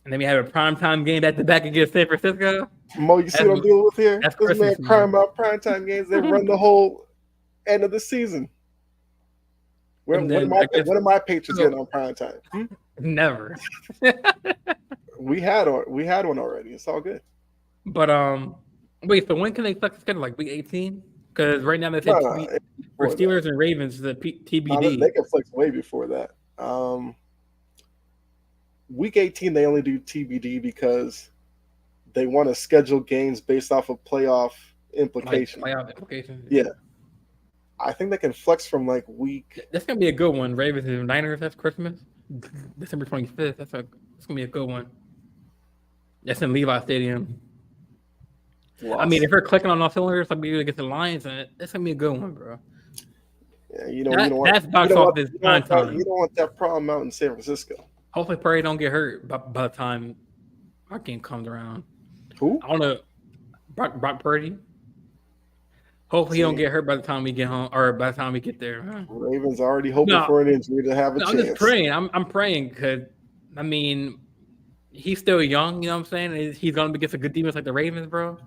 And then we have a prime time game back-to-back against San Francisco. Mo, you see what I'm dealing with here? That's This man Christmas, crying man. about primetime games. They run the whole end of the season. And then I guess What am my Patriots so, getting on primetime? never. We had one already. It's all good. But wait. So when can they flex the schedule? Like week 18? Because right now they No, said no, TB, it's for before that. Steelers and Ravens the No, TBD. they can flex way before that. Week 18 they only do TBD because they want to schedule games based off of playoff Like implications. playoff implications. Yeah. I think they can flex from like week. That's gonna be a good one. Ravens and Niners. That's Christmas, December 25th. That's gonna be a good one. That's in Levi Stadium. Loss. I mean, if you're clicking on all cylinders, like we get the Lions, and that's gonna be a good one, bro. Yeah, That's box office prime time. You don't want that problem out in San Francisco. Hopefully, Purdy don't get hurt by the time our game comes around. Who? I want to Brock Purdy. Hopefully, he don't get hurt by the time we get home or by the time we get there. Ravens already hoping for an injury to have a chance. I'm just praying. I'm praying because I mean, he's still young. You know what I'm saying? He's gonna be against a good defense like the Ravens, bro.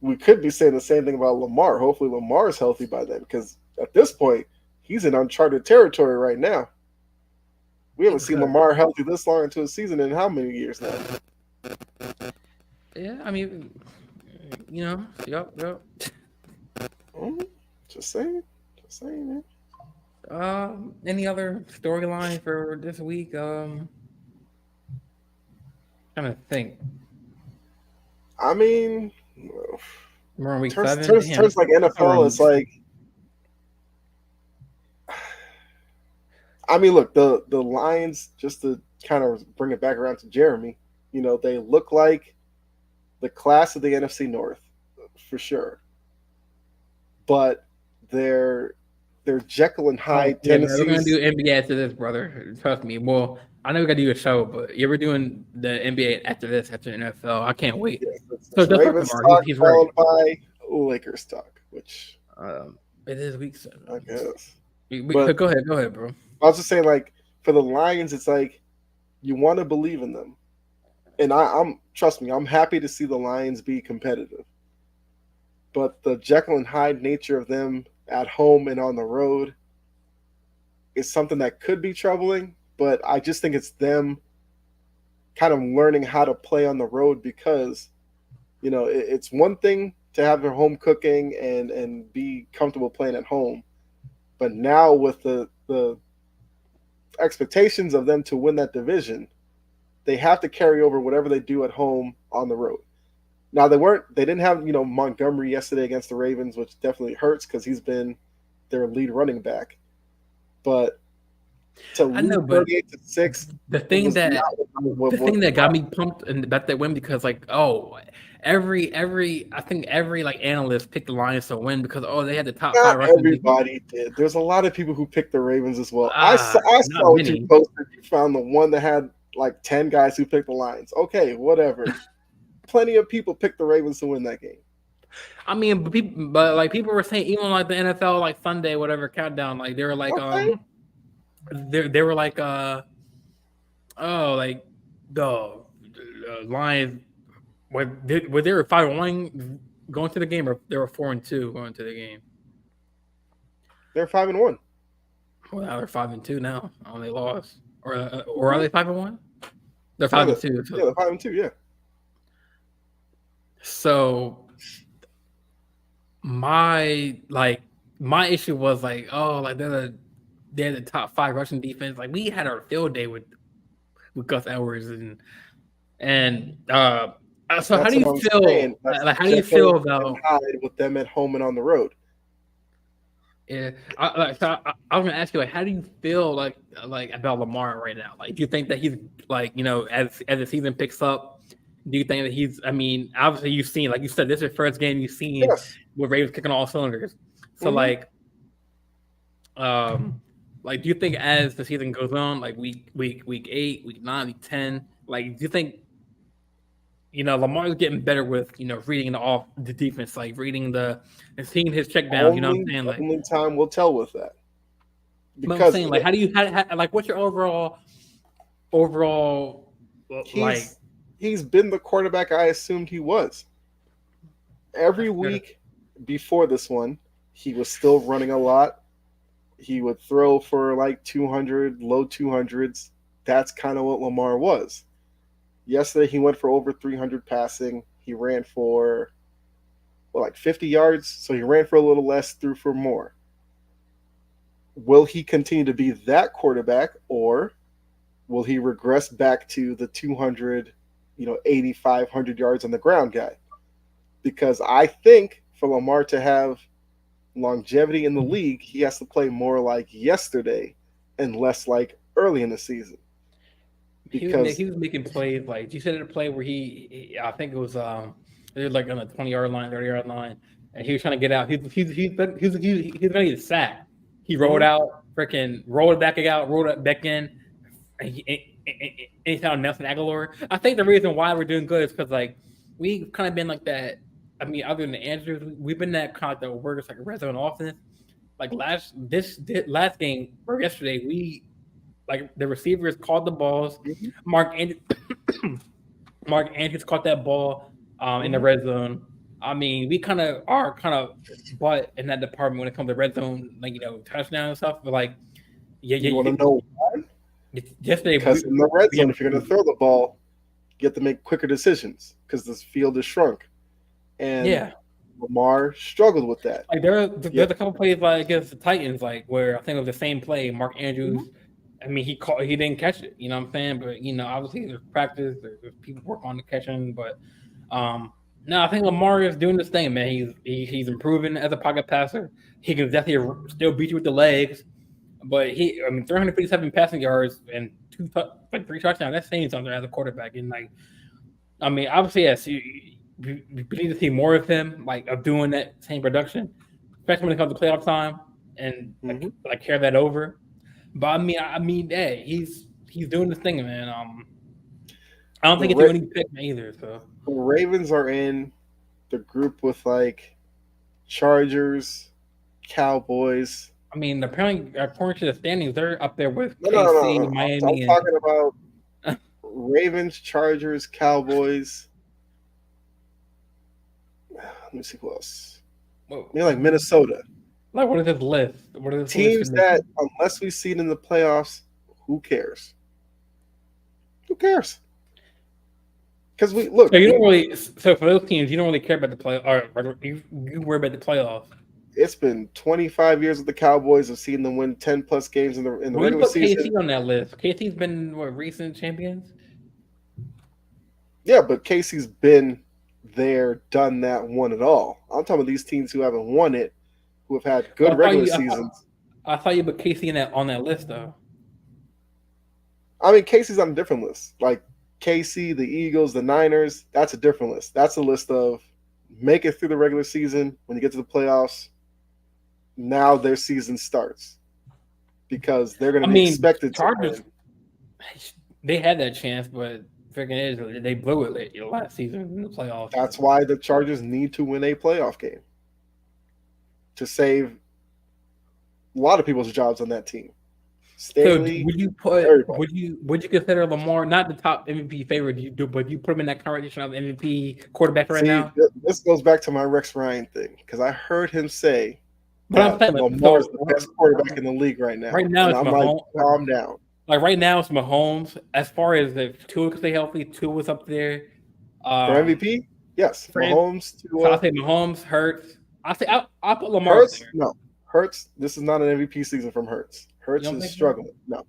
We could be saying the same thing about Lamar. Hopefully, Lamar's healthy by then because at this point, he's in uncharted territory right now. We haven't seen Lamar healthy this long into a season in how many years now? Yeah, I mean, yep. Just saying, man. Any other storyline for this week? Trying to think. I mean, we're on week 7. Turns like NFL. It's like, I mean, look, the Lions, just to kind of bring it back around to Jeremy, they look like the class of the NFC North for sure, but they're Jekyll and Hyde tendencies. We're gonna do NBA after this, brother. Trust me. Well, I know we gotta do a show, but we're doing the NBA after this, after the NFL. I can't wait. So Ravens talk followed by Lakers talk, which it is week 7. I guess. Go ahead, bro. I was just saying, like, for the Lions, it's like you want to believe in them, and trust me, I'm happy to see the Lions be competitive. But the Jekyll and Hyde nature of them at home and on the road is something that could be troubling. But I just think it's them kind of learning how to play on the road because, it's one thing to have their home cooking and be comfortable playing at home. But now with the expectations of them to win that division, they have to carry over whatever they do at home on the road. Now they didn't have, Montgomery yesterday against the Ravens, which definitely hurts because he's been their lead running back. But to lose 38-6, the thing that got me pumped about that win because every like analyst picked the Lions to win because they had the top 5 rushing. Everybody did. There's a lot of people who picked the Ravens as well. I saw what you posted. You found the one that had like 10 guys who picked the Lions. Okay, whatever. Plenty of people picked the Ravens to win that game. I mean, but people were saying even like the NFL like Sunday whatever countdown, like they were like they were like the Lions were they were 5-1 going to the game or they were 4-2 going to the game. They're 5-1. Well, now they're 5-2 now. They lost or are they 5-1? They're 5-2. Yeah, they're 5-2. Yeah. So my issue was they had the top 5 rushing defense. Like we had our field day with Gus Edwards and so how do you feel? How do you feel about with them at home and on the road? Yeah, I was gonna ask you how do you feel like about Lamar right now? Like, do you think that he's as the season picks up? Do you think that he's? I mean, obviously you've seen, like you said, this is the first game you've seen with Ravens kicking all cylinders. So do you think as the season goes on, like week 8, week 9, week 10, do you think Lamar's getting better with reading the defense, like reading and seeing his check down? You know what I'm saying? Like only time will tell with that. Because I'm saying, how what's your overall He's been the quarterback I assumed he was. Every week before this one, he was still running a lot. He would throw for like 200, low 200s. That's kind of what Lamar was. Yesterday, he went for over 300 passing. He ran for, well, like 50 yards. So he ran for a little less, threw for more. Will he continue to be that quarterback, or will he regress back to the 200, 8,500 yards on the ground guy? Because I think for Lamar to have longevity in the league, he has to play more like yesterday and less like early in the season. Because he was making plays like you said, a play where I think it was like on the 20-yard line, 30-yard line, and he was trying to get out. He's going to get sacked. He rolled out, freaking rolled it back out, rolled it back in. And he found Nelson Aguilar. I think the reason why we're doing good is because like we've kind of been like that. I mean, other than the Andrews, we've been that kind of the workers like a red zone offense. Like last game or yesterday, we like the receivers caught the balls. Mark Andrews caught that ball in the red zone. I mean, we kind of butt in that department when it comes to red zone, like touchdown and stuff. But like, you want to know why? Yesterday, because in the red zone, if you're going to throw the ball, you have to make quicker decisions because this field is shrunk. And Lamar struggled with that. Like there's a couple plays like against the Titans, like where I think it was the same play. Mark Andrews, I mean, he didn't catch it. You know what I'm saying? But obviously there's practice, there's people work on the catching. But no, I think Lamar is doing this thing, man. He's improving as a pocket passer. He can definitely still beat you with the legs. But 357 passing yards and 3 touchdowns. That's saying something as a quarterback. And like, I mean, obviously, yes, we need to see more of him, like of doing that same production, especially when it comes to playoff time, and like carry that over. But I mean, hey, he's doing this thing, man. I don't think it's winning pick either. So the Ravens are in the group with like Chargers, Cowboys. I mean, apparently, according to the standings, they're up there with KC, Miami. I'm talking about Ravens, Chargers, Cowboys. Let me see who else. Maybe like Minnesota. Like, what is this list? What are the teams that, unless we see it in the playoffs, who cares? Who cares? Because we look. So you don't really. So for those teams, you don't really care about the play, or you worry about the playoffs. It's been 25 years with the Cowboys of seeing them win 10 plus games in the regular season. KC on that list. KC's been recent champions. Yeah, but KC's been there, done that, won it all. I'm talking about these teams who haven't won it, who have had good regular seasons. I thought you put KC on that list though. I mean, KC's on a different list. Like KC, the Eagles, the Niners. That's a different list. That's a list of make it through the regular season. When you get to the playoffs, now their season starts because they're going to be expected Chargers, to win. They had that chance, but freaking they blew it last season in the playoffs. That's why the Chargers need to win a playoff game to save a lot of people's jobs on that team. Staley, so would you consider Lamar not the top MVP favorite? But you put him in that conversation of MVP quarterback now? This goes back to my Rex Ryan thing because I heard him say. But Lamar's the best quarterback in the league right now. Right now, it's Mahomes. Like, calm down. Like right now, it's Mahomes. As far as if Tua can stay healthy, Tua was up there. For MVP, yes, Mahomes. Tua. So I say Mahomes, Hurts. I'll put Lamar. Hurts, no, Hurts. This is not an MVP season from Hurts. Hurts is struggling. No,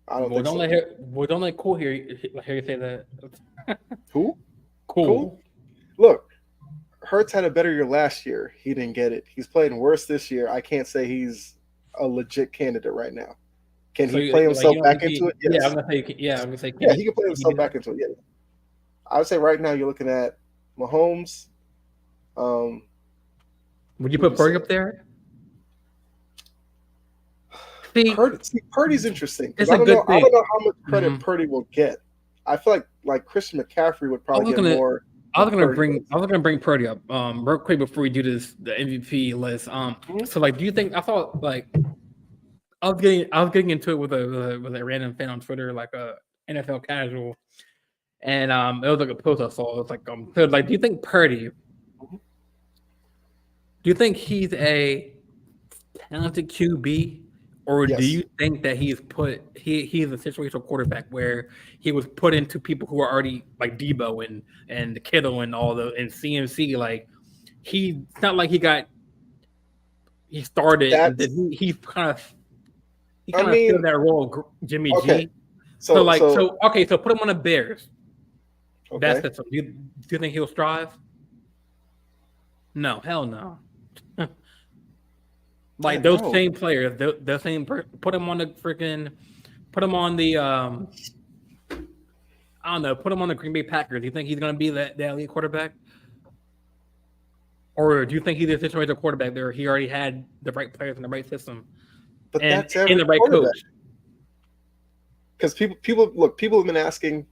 I don't think so. Don't let Cool hear you say that. Who? Cool. Look. Hurts had a better year last year. He didn't get it. He's playing worse this year. I can't say he's a legit candidate right now. Can he play himself back into it? Yes. Yeah, I'm gonna say. Yeah, he can play himself back into it. Yeah. I would say right now you're looking at Mahomes. Would you put Purdy up there? Purdy's interesting because I don't know how much credit Purdy will get. I feel like Christian McCaffrey would probably get more. I was gonna bring Purdy up real quick before we do the MVP list. So like, do you think I thought like I was getting into it with a random fan on Twitter, like a NFL casual, and it was like a post I saw. It's like so like, do you think Purdy? Mhm. Do you think he's a talented QB, or do Yes, you think that he's a situational quarterback where he was put into people who are already like Debo and Kittle and all the and CMC? Like it's not like he started and that's. then he I kind of filled mean, that role of Jimmy okay. G. So like so okay, so put him on the Bears. That's Okay. the do you think he'll strive? No, hell no. I Like don't those know. same players, the same put him on the freaking put him on the I don't know, put him on the Green Bay Packers. Do you think he's gonna be that elite quarterback? Or do you think he's a situational quarterback there? He already had the right players in the right system But and that's in every the right quarterback. coach. Because people have been asking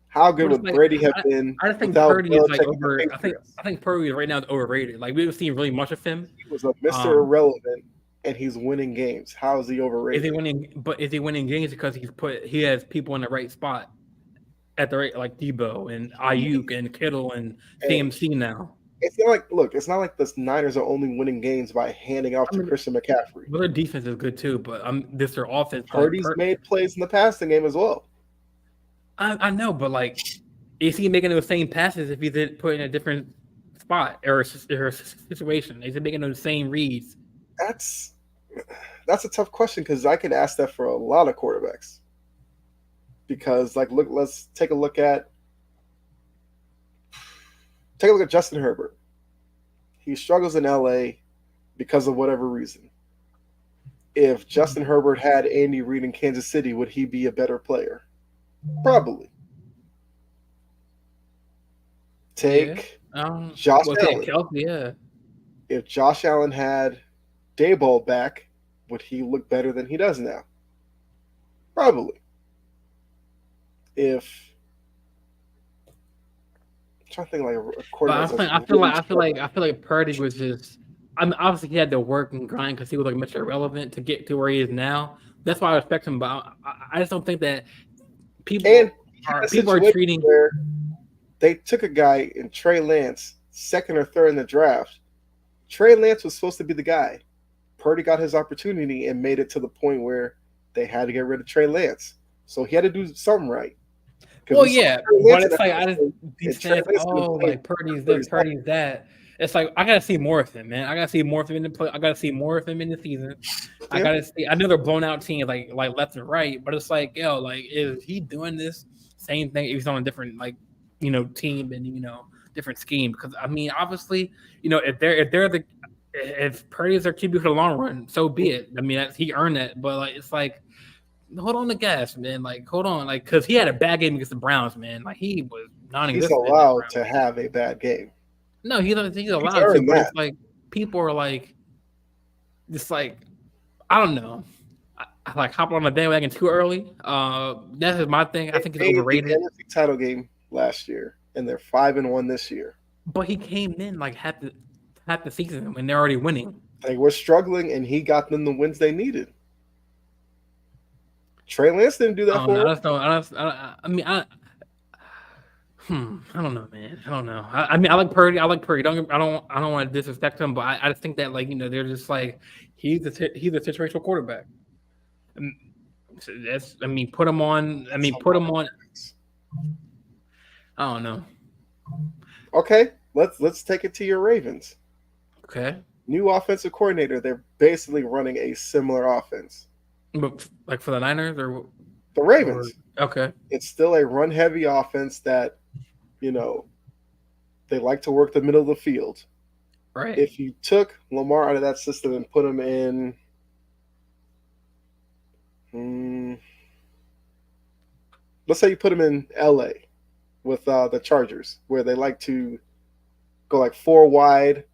how good But it's would like Brady have been I just think without Purdy is like Belichick and the over. Patriots. I think Purdy right now is overrated. Like we haven't seen really much of him. He was a Mr. Um, Irrelevant, and he's winning games. How is he is he overrated? winning? But is he winning games because he has people in the right spot at the right like Debo and He Ayuk and Kittle and and CMC now. it's not like the Niners are only winning games by handing off I to mean, Christian McCaffrey. well, their defense is good too, but this their offense like Purdy's made plays in the passing game as well. I know, but like, is he making those same passes if he's put in a different spot or a situation? Is he making those same reads? That's that's a tough question because I could ask that for a lot of quarterbacks. Because let's take a look at Justin Herbert. He struggles in LA because of whatever reason. If Justin Herbert had Andy Reid in Kansas City, would he be a better player? Probably. Yeah. Take Josh Allen. Kelsey, yeah. If Josh Allen had Dayball back, would he look better than he does now? Probably. If I'm trying to think like a quarterback. But I feel like Purdy was just. I mean, obviously he had to work and grind because he was like Mr. Irrelevant to get to where he is now. That's why I respect him, but I just don't think that people are treating. Where they took a guy in Trey Lance, second or third in the draft. Trey Lance was supposed to be the guy. Purdy got his opportunity and made it to the point where they had to get rid of Trey Lance. So he had to do something right. Well, yeah, but it's like I just these fans, like Purdy's this, Purdy's that. It's like I gotta see more of him, man. I gotta see more of him in the play. I gotta see more of him in the season. I gotta see. I know they're blown out teams like left and right, but it's like like is he doing this same thing? If he's on a different team and different scheme. Because I mean, obviously, if Purdy is their QB for the long run, so be it. I mean, he earned that, but like it's like. Hold on the gas, man. Like, hold on, like, because he had a bad game against the Browns, man. Like, he was He's allowed to have a bad game. No, he's allowed to, but it's like people are like, just like, I don't know. I like hopping on the bandwagon too early. That's just my thing. I think it's overrated. The NFC title game last year, and they're 5-1 this year. But he came in like half the season when they're already winning. They were struggling, and he got them the wins they needed. Trey Lance didn't do that for him. I don't know, man. I don't know. I mean, I like Purdy. I don't want to disrespect him, but I just think that they're just like he's a situational quarterback. Put him on. Put him on. I don't know. Okay, let's take it to your Ravens. Okay. New offensive coordinator. They're basically running a similar offense. But like for the Niners or the Ravens. Okay. It's still a run-heavy offense that, they like to work the middle of the field. Right. If you took Lamar out of that system and put him in, let's say you put him in LA with the Chargers, where they like to go like 4 wide,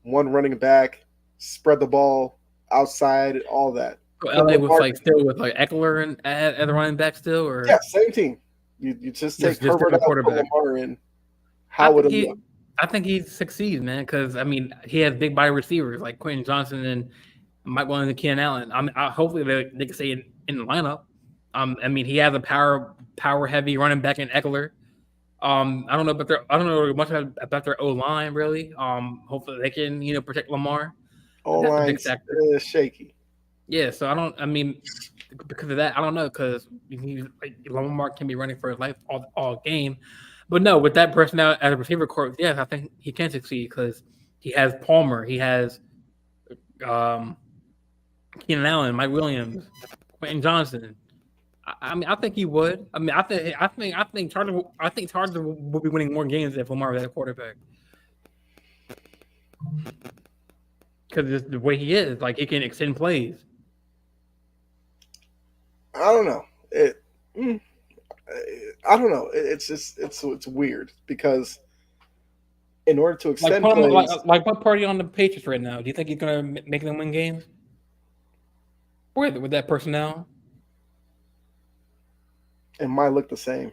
1 running back, spread the ball outside, all that. So LA was still with Eckler and at the running back still, or same team. You just take Herbert out, put Lamar in. How would it look? I think he succeeds, man, because he has big body receivers like Quentin Johnson and Mike Williams and Keenan Allen. Hopefully they can stay in the lineup. He has a power heavy running back in Eckler. I don't know about their. I don't know much about their O line really. Hopefully they can protect Lamar. That's a big O-line's factor. shaky. Yeah. So I don't. I mean, because of that, I don't know because Lamar can be running for his life all game, but no, with that personnel as a receiver corps, yes, I think he can succeed because he has Palmer, he has um, Keenan Allen, Mike Williams, Quentin Johnson. I mean, I think he would. I mean, I think Chargers will be winning more games if Lamar was at quarterback because the way he is, like he can extend plays. I don't know. Mm, I don't know. It's just it's weird because in order to Like extend put him plays, like what party on the Patriots right now? Do you think he's gonna make them win games with that personnel? it might look the same.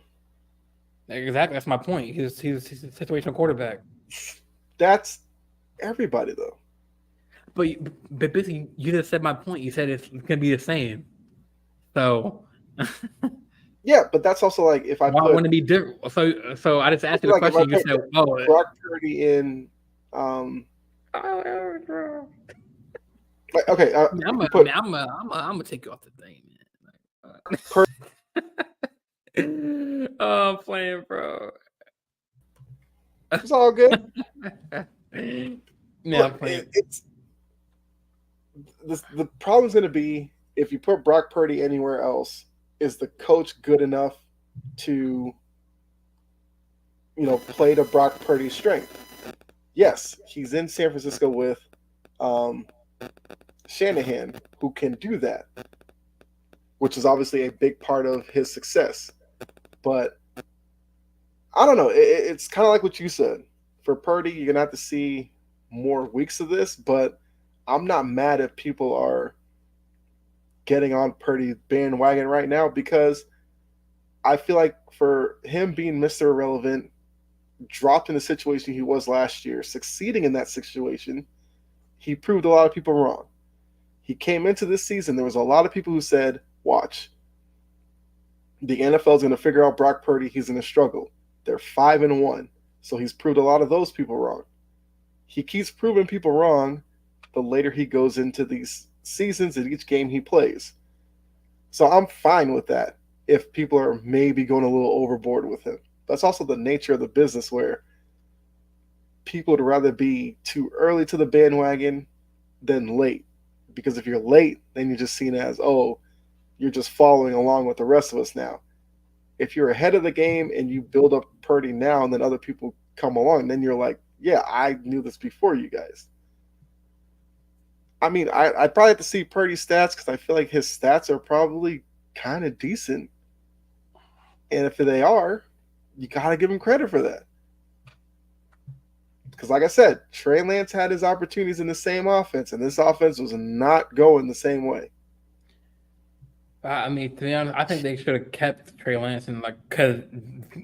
Exactly, that's my point. He's a situational quarterback. That's everybody though. But basically, you just said my point. You said it's gonna be the same. So Yeah, but that's also like if I why put wouldn't it be different? So I just asked you the like if I question. You put said, "Oh, Brock Purdy in, um, bro." like okay, I'm if you gonna, put I'm gonna take you off the thing, Purdy, man. Oh, I'm playing, bro. it's all good. Yeah, I'm Look, playing. it's the problem's going to be if you put Brock Purdy anywhere else. Is the coach good enough to play to Brock Purdy's strength? Yes, he's in San Francisco with um, Shanahan, who can do that, which is obviously a big part of his success. But I don't know. It's kind of like what you said. For Purdy, you're gonna have to see more weeks of this, but I'm not mad if people are getting on Purdy bandwagon right now because I feel like for him being Mr. Irrelevant, dropped in the situation he was last year, succeeding in that situation, he proved a lot of people wrong. He came into this season, there was a lot of people who said, watch, the NFL is going to figure out Brock Purdy, he's going to struggle. They're 5-1, so he's proved a lot of those people wrong. He keeps proving people wrong the later he goes into these seasons and each game he plays. So I'm fine with that if people are maybe going a little overboard with him. That's also the nature of the business where people would rather be too early to the bandwagon than late. Because if you're late, then you're just seen as, oh, you're just following along with the rest of us now. If you're ahead of the game and you build up Purdy now and then other people come along, then you're like, yeah, I knew this before you guys. I mean, I'd probably have to see Purdy's stats because I feel like his stats are probably kind of decent. And if they are, you got to give him credit for that. Because, like I said, Trey Lance had his opportunities in the same offense, and this offense was not going the same way. I mean, to be honest, I think they should have kept Trey Lance and because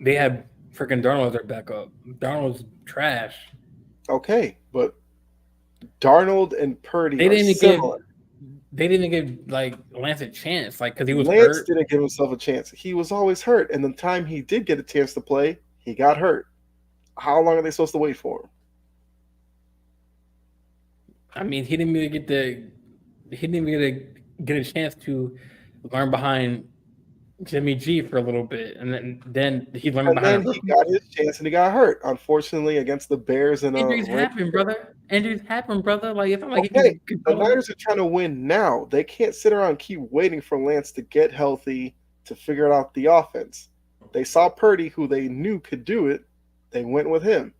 they had freaking Darnold as their backup. Darnold's trash. Okay, but Darnold and Purdy They are didn't similar. they didn't give Lance a chance, because he was Lance hurt. didn't give himself a chance. He was always hurt, and the time he did get a chance to play, he got hurt. How long are they supposed to wait for him? I mean, he didn't really get a chance to learn behind Jimmy G for a little bit, and then he learned And behind then a he rookie. got his chance and he got hurt, unfortunately, against the Bears in a Injuries rain. happen, brother. Injuries happen, brother. Like it's not like he Okay, can the control. Niners are trying to win now. They can't sit around and keep waiting for Lance to get healthy to figure out the offense. They saw Purdy, who they knew could do it. They went with him.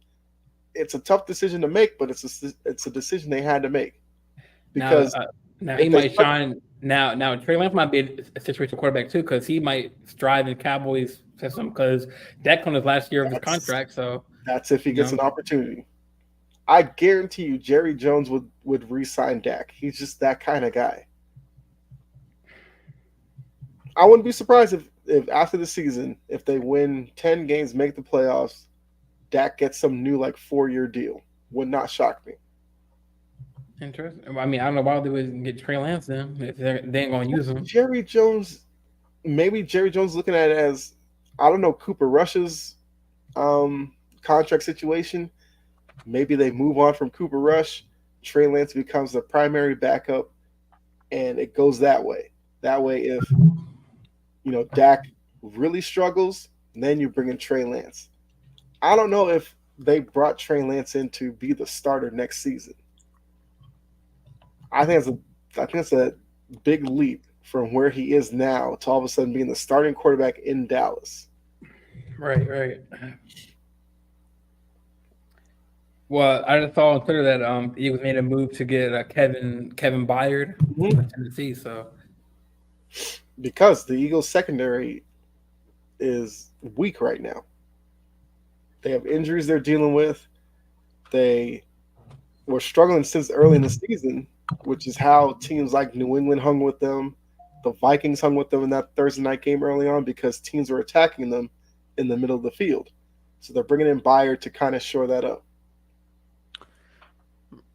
It's a tough decision to make, but it's a decision they had to make because Now he if they might shine. Now Trey Lance might be a situational quarterback too, because he might strive in Cowboys system, because Dak on his last year of his contract. So that's if he you gets know, an opportunity. I guarantee you, Jerry Jones would re-sign Dak. He's just that kind of guy. I wouldn't be surprised if after the season, if they win 10 games, make the playoffs, Dak gets some new 4-year deal. Would not shock me. interesting. I mean, I don't know why they wouldn't get Trey Lance then if they ain't gonna use him. Jerry Jones, maybe Jerry Jones looking at it as, I don't know, Cooper Rush's contract situation. Maybe they move on from Cooper Rush. Trey Lance becomes the primary backup, and it goes that way. That way, if Dak really struggles, then you bring in Trey Lance. I don't know if they brought Trey Lance in to be the starter next season. I think it's a big leap from where he is now to all of a sudden being the starting quarterback in Dallas. Right, right. Well, I just saw on Twitter that he was made a move to get Kevin Byard Mhm. from Tennessee. So Because the Eagles secondary is weak right now. They have injuries they're dealing with. They were struggling since early in the season, which is how teams like New England hung with them. The Vikings hung with them in that Thursday night game early on because teams were attacking them in the middle of the field. So they're bringing in Byard to kind of shore that up.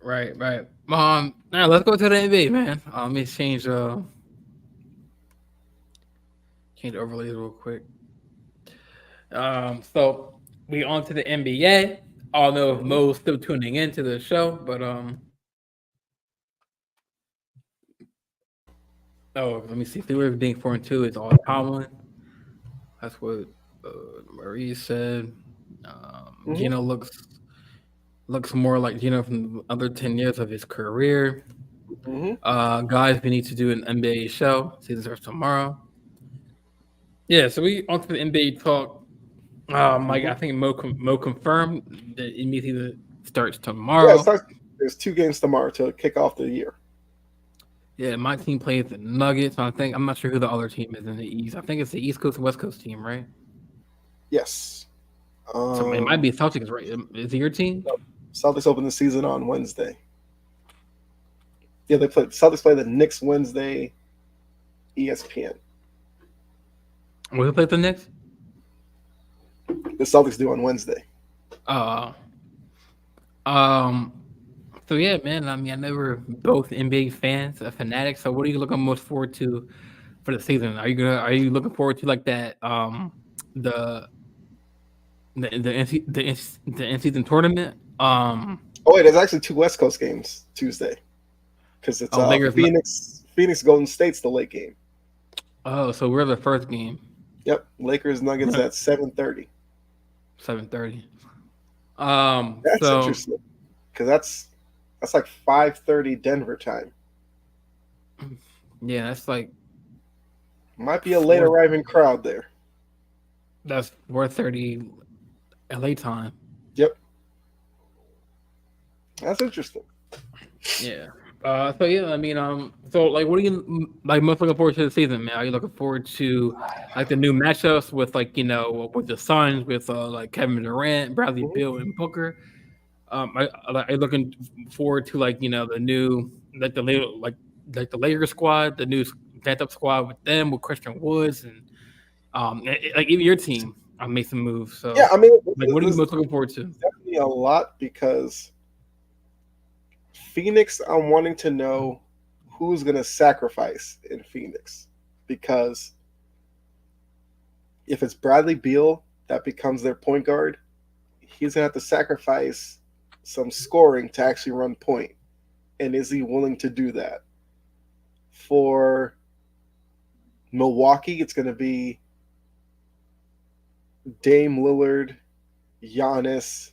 right, right. Now let's go to the NBA, man. Let me change the overlays real quick. So we on to the NBA. I don't know if Mhm. Mo's still tuning into the show, but oh, let me see. Steelers being 4-2 is all Tomlin. That's what Marie said. Mhm. Gino looks more like Gino from the other 10 years of his career. Mhm. Guys, we need to do an NBA show. Season starts tomorrow. Yeah, so we on to the NBA talk. Mike, Mhm. I think Mo confirmed that NBA season starts Yeah, it tomorrow. starts. There's 2 games tomorrow to kick off the year. Yeah, my team plays the Nuggets. I'm not sure who the other team is in the East. I think it's the East Coast and West Coast team, right? Yes. So it might Um, be Celtics, right? Is it your team? Celtics open the season on Wednesday. Yeah, they play. Celtics play the Knicks Wednesday. ESPN. Will who plays the Knicks? The Celtics do on Wednesday. Uh, um. So yeah, man. I mean, I know we're both NBA fans, fanatics. So what are you looking most forward to for the season? Are you looking forward to like that the the in season tournament? Oh wait, there's actually 2 West Coast games Tuesday because it's Oh, Lakers. Phoenix Golden State's the late game. Oh, so we're the first game. Yep, Lakers Nuggets at 7:30. 7:30. That's So interesting because that's like 5:30 Denver time. yeah, that's like Might be a late four. arriving crowd there. That's 4:30 LA time. Yep, that's interesting. Yeah. So yeah, I mean, so like, what are you like most looking forward to the season, man? Are you looking forward to like the new matchups with like with the Suns with like Kevin Durant, Bradley Mhm. Beal, and Booker? Are you looking forward to like the new like the Lakers squad, the new stand up squad with them with Christian Woods and like even your team made some moves. Yeah, So I mean, like, what are you this is most looking forward to? definitely a lot because Phoenix. I'm wanting to know who's going to sacrifice in Phoenix because if it's Bradley Beal that becomes their point guard, he's gonna have to sacrifice some scoring to actually run point. And is he willing to do that? For Milwaukee, it's gonna be Dame Lillard, Giannis.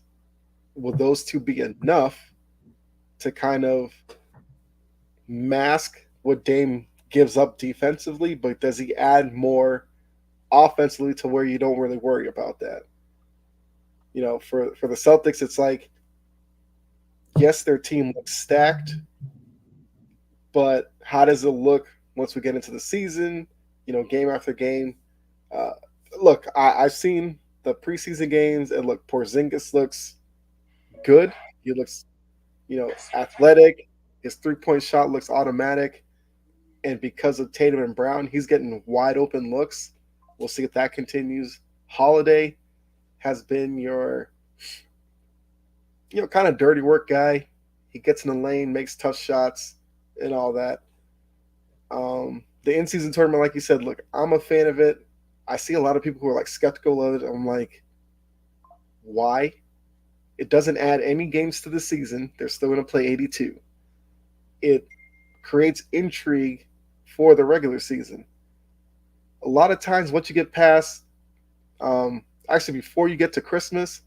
Will those two be enough to kind of mask what Dame gives up defensively? But does he add more offensively to where you don't really worry about that? For the Celtics, it's like yes, their team looks stacked, but how does it look once we get into the season? Game after game. Uh, Look, I've seen the preseason games, and look, Porzingis looks good. He looks, athletic. His 3-point shot looks automatic, and because of Tatum and Brown, he's getting wide open looks. We'll see if that continues. Holiday has been your, kind of dirty work guy. He gets in the lane, makes tough shots, and all that. The in season tournament, like you said, look, I'm a fan of it. I see a lot of people who are like skeptical of it. I'm like, Why? It doesn't add any games to the season. They're still going to play 82. It creates intrigue for the regular season. A lot of times, once you get past, actually, before you get to Christmas,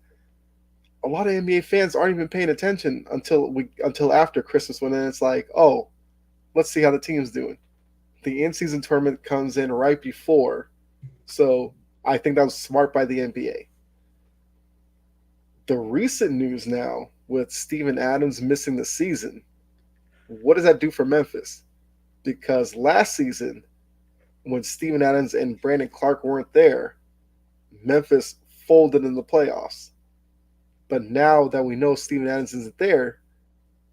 a lot of NBA fans aren't even paying attention until after Christmas, when then it's like, oh, let's see how the team's doing. The in-season tournament comes in right before, so I think that was smart by the NBA. The recent news now with Steven Adams missing the season, what does that do for Memphis? Because last season, when Steven Adams and Brandon Clark weren't there, Memphis folded in the playoffs. But now that we know Steven Adams isn't there,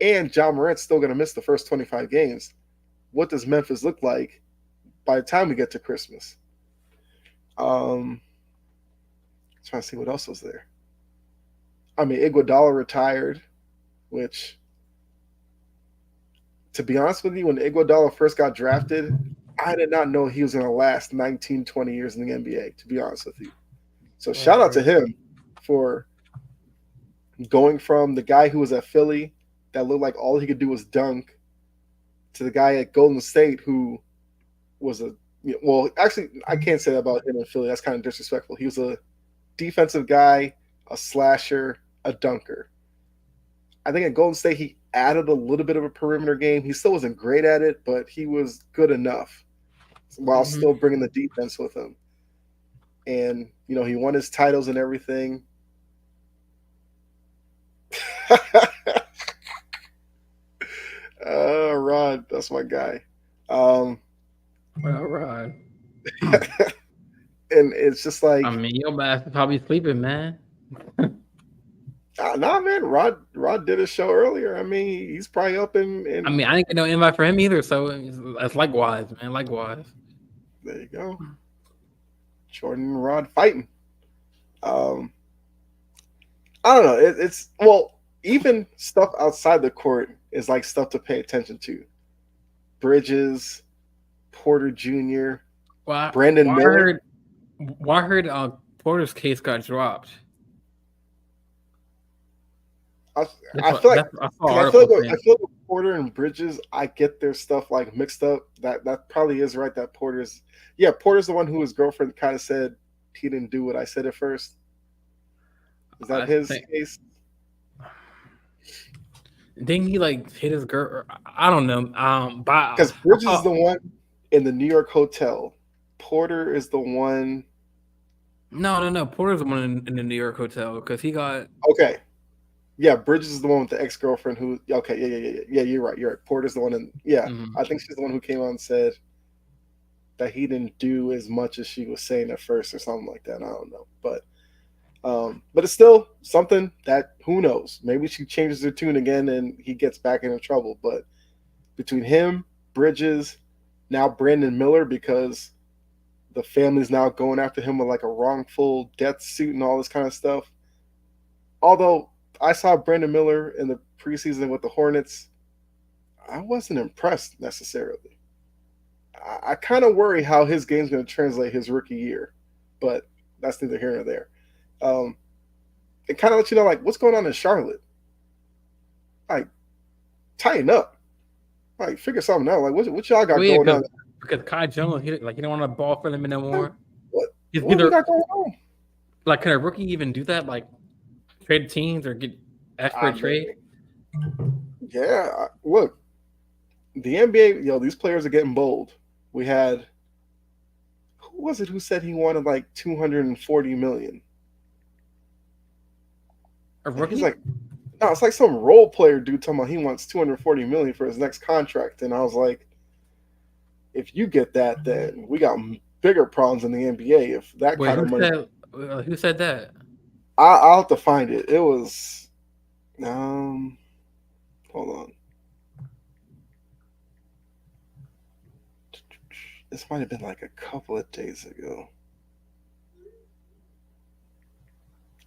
and John Morant's still going to miss the first 25 games, what does Memphis look like by the time we get to Christmas? Trying to see what else was there. I mean, Iguodala retired, which, to be honest with you, when Iguodala first got drafted, I did not know he was going to last 19, 20 years in the NBA, to be honest with you. So shout out to him for going from the guy who was at Philly that looked like all he could do was dunk to the guy at Golden State who was well, actually, I can't say that about him in Philly. That's kind of disrespectful. He was a defensive guy, a slasher, a dunker. I think at Golden State, he added a little bit of a perimeter game. He still wasn't great at it, but he was good enough while still bringing the defense with him. And, he won his titles and everything. Rod, that's my guy. Well, Rod. And it's just like, I mean, your ass is probably sleeping, man. Nah, man. Rod did a show earlier. I mean, he's probably up in. I mean, I didn't get no invite for him either, so it's likewise, man. Likewise. There you go. Jordan and Rod fighting. I don't know. It's well, even stuff outside the court is like stuff to pay attention to. Bridges, Porter Jr., Brandon Miller. I heard Porter's case got dropped. I feel like with Porter and Bridges, I get their stuff like mixed up. That probably is right. That Porter's the one who his girlfriend kind of said he didn't do what I said at first. Is that his case? Didn't he like hit his girl? I don't know. Because Bridges is the one in the New York hotel. Porter is the one. No. Porter's the one in the New York hotel because he got okay. Yeah, Bridges is the one with the ex-girlfriend who. Okay, yeah. You're right. Porter's the one, I think she's the one who came on and said that he didn't do as much as she was saying at first, or something like that. I don't know, but it's still something that who knows? Maybe she changes her tune again and he gets back into trouble. But between him, Bridges, now Brandon Miller, because the family's now going after him with like a wrongful death suit and all this kind of stuff. Although I saw Brandon Miller in the preseason with the Hornets, I wasn't impressed necessarily. I kind of worry how his game's going to translate his rookie year, but that's neither here nor there. It kind of lets you know, like, what's going on in Charlotte. Like, tighten up. Like, figure something out. Like, what y'all got going on? Because Kai Jones, he don't want to ball for them anymore. What we got going on? Like, can a rookie even do that? Like, trade teams or get asked for a trade? Yeah, look, the NBA, these players are getting bold. We had, who was it who said he wanted like $240 million? A rookie? He's like, no, it's like some role player dude talking about he wants $240 million for his next contract, and I was like, if you get that, then we got bigger problems in the NBA. If that kind of money. Who said that? I'll have to find it. It was, hold on. This might have been like a couple of days ago.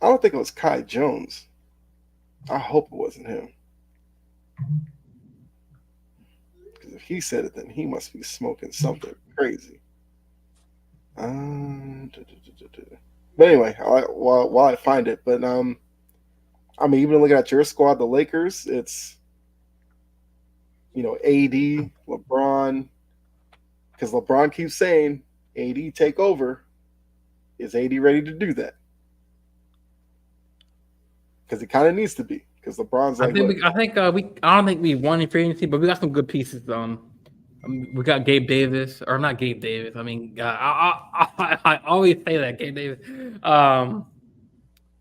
I don't think it was Kai Jones. I hope it wasn't him. Because if he said it, then he must be smoking something crazy. But anyway, while I find it, but I mean, even looking at your squad, the Lakers, it's AD, LeBron, because LeBron keeps saying AD take over. Is AD ready to do that? Because he kind of needs to be. Because LeBron's I like, think look, we, I think we, I don't think we won in free agency, but we got some good pieces. We got Gabe Davis, or not Gabe Davis. I mean, I always say that Gabe Davis. Um,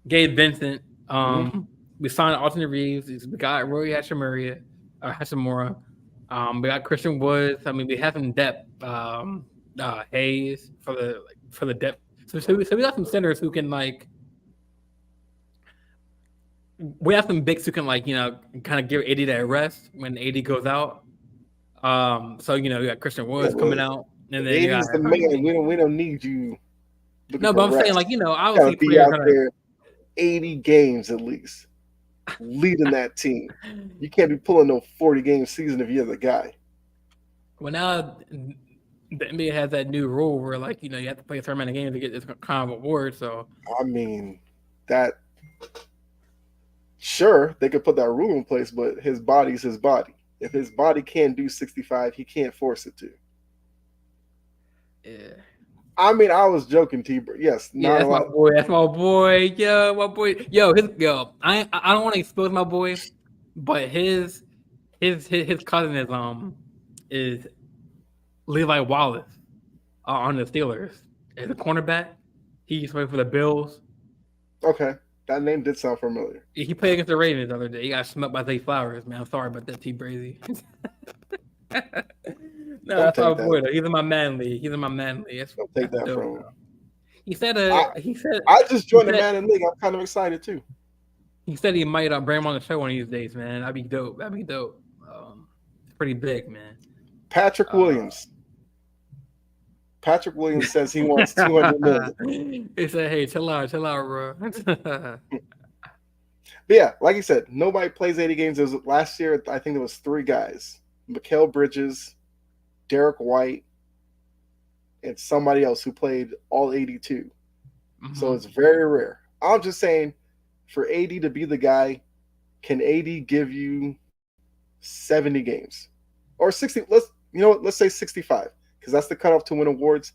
Gabe Vincent. mhm. We signed Alternate Reeves. We got Roy Hachimura. We got Christian Woods. I mean, we have some depth. Hayes for the depth. So we got some centers who can like. We have some bigs who can like kind of give AD that rest when AD goes out. So you got Christian Yeah, Woods coming but out, and then you got AD's the man. We don't need you looking no, for but I'm saying rest. like You gotta obviously be players out that there 80 games at least, leading that team. You can't be pulling no 40-game season if you're the guy. well now the NBA has that new rule where like you have to play a certain amount of games to get this kind of award. So I mean, that sure they could put that rule in place, but his body's his body. If his body can't do 65, he can't force it to. yeah, I mean, I was joking, T. Yes, yeah, not a that's my lot. boy. That's my boy. Yo, my boy. Yo. I don't want to expose my boy, but his cousin is Levi Wallace on the Steelers as a cornerback. He used to play for the Bills. Okay, that name did sound familiar. He played against the Ravens the other day. He got smoked by Zay Flowers, man. I'm sorry about that, T. Brazy. No, Don't that's my take that. boy. Though. He's in my man league. He's in my man league. Don't take That's that dope, from him. though. He said. I He said. I just He joined the said. Madden League. I'm kind of excited too. He said he might bring him on the show one of these days, man. That'd be dope. That'd be dope. It's pretty big, man. Patrick Uh, Williams. Patrick Williams says he wants 200 million. he said, "Hey, chill out, bro." But yeah, like you said, nobody plays 80 games. There was, last year, I think there was 3 guys: Mikal Bridges, Derek White, and somebody else who played all 82. So Mhm. it's very rare. I'm just saying, for AD to be the guy, can AD give you 70 games or 60? Let's say 65 because that's the cutoff to win awards.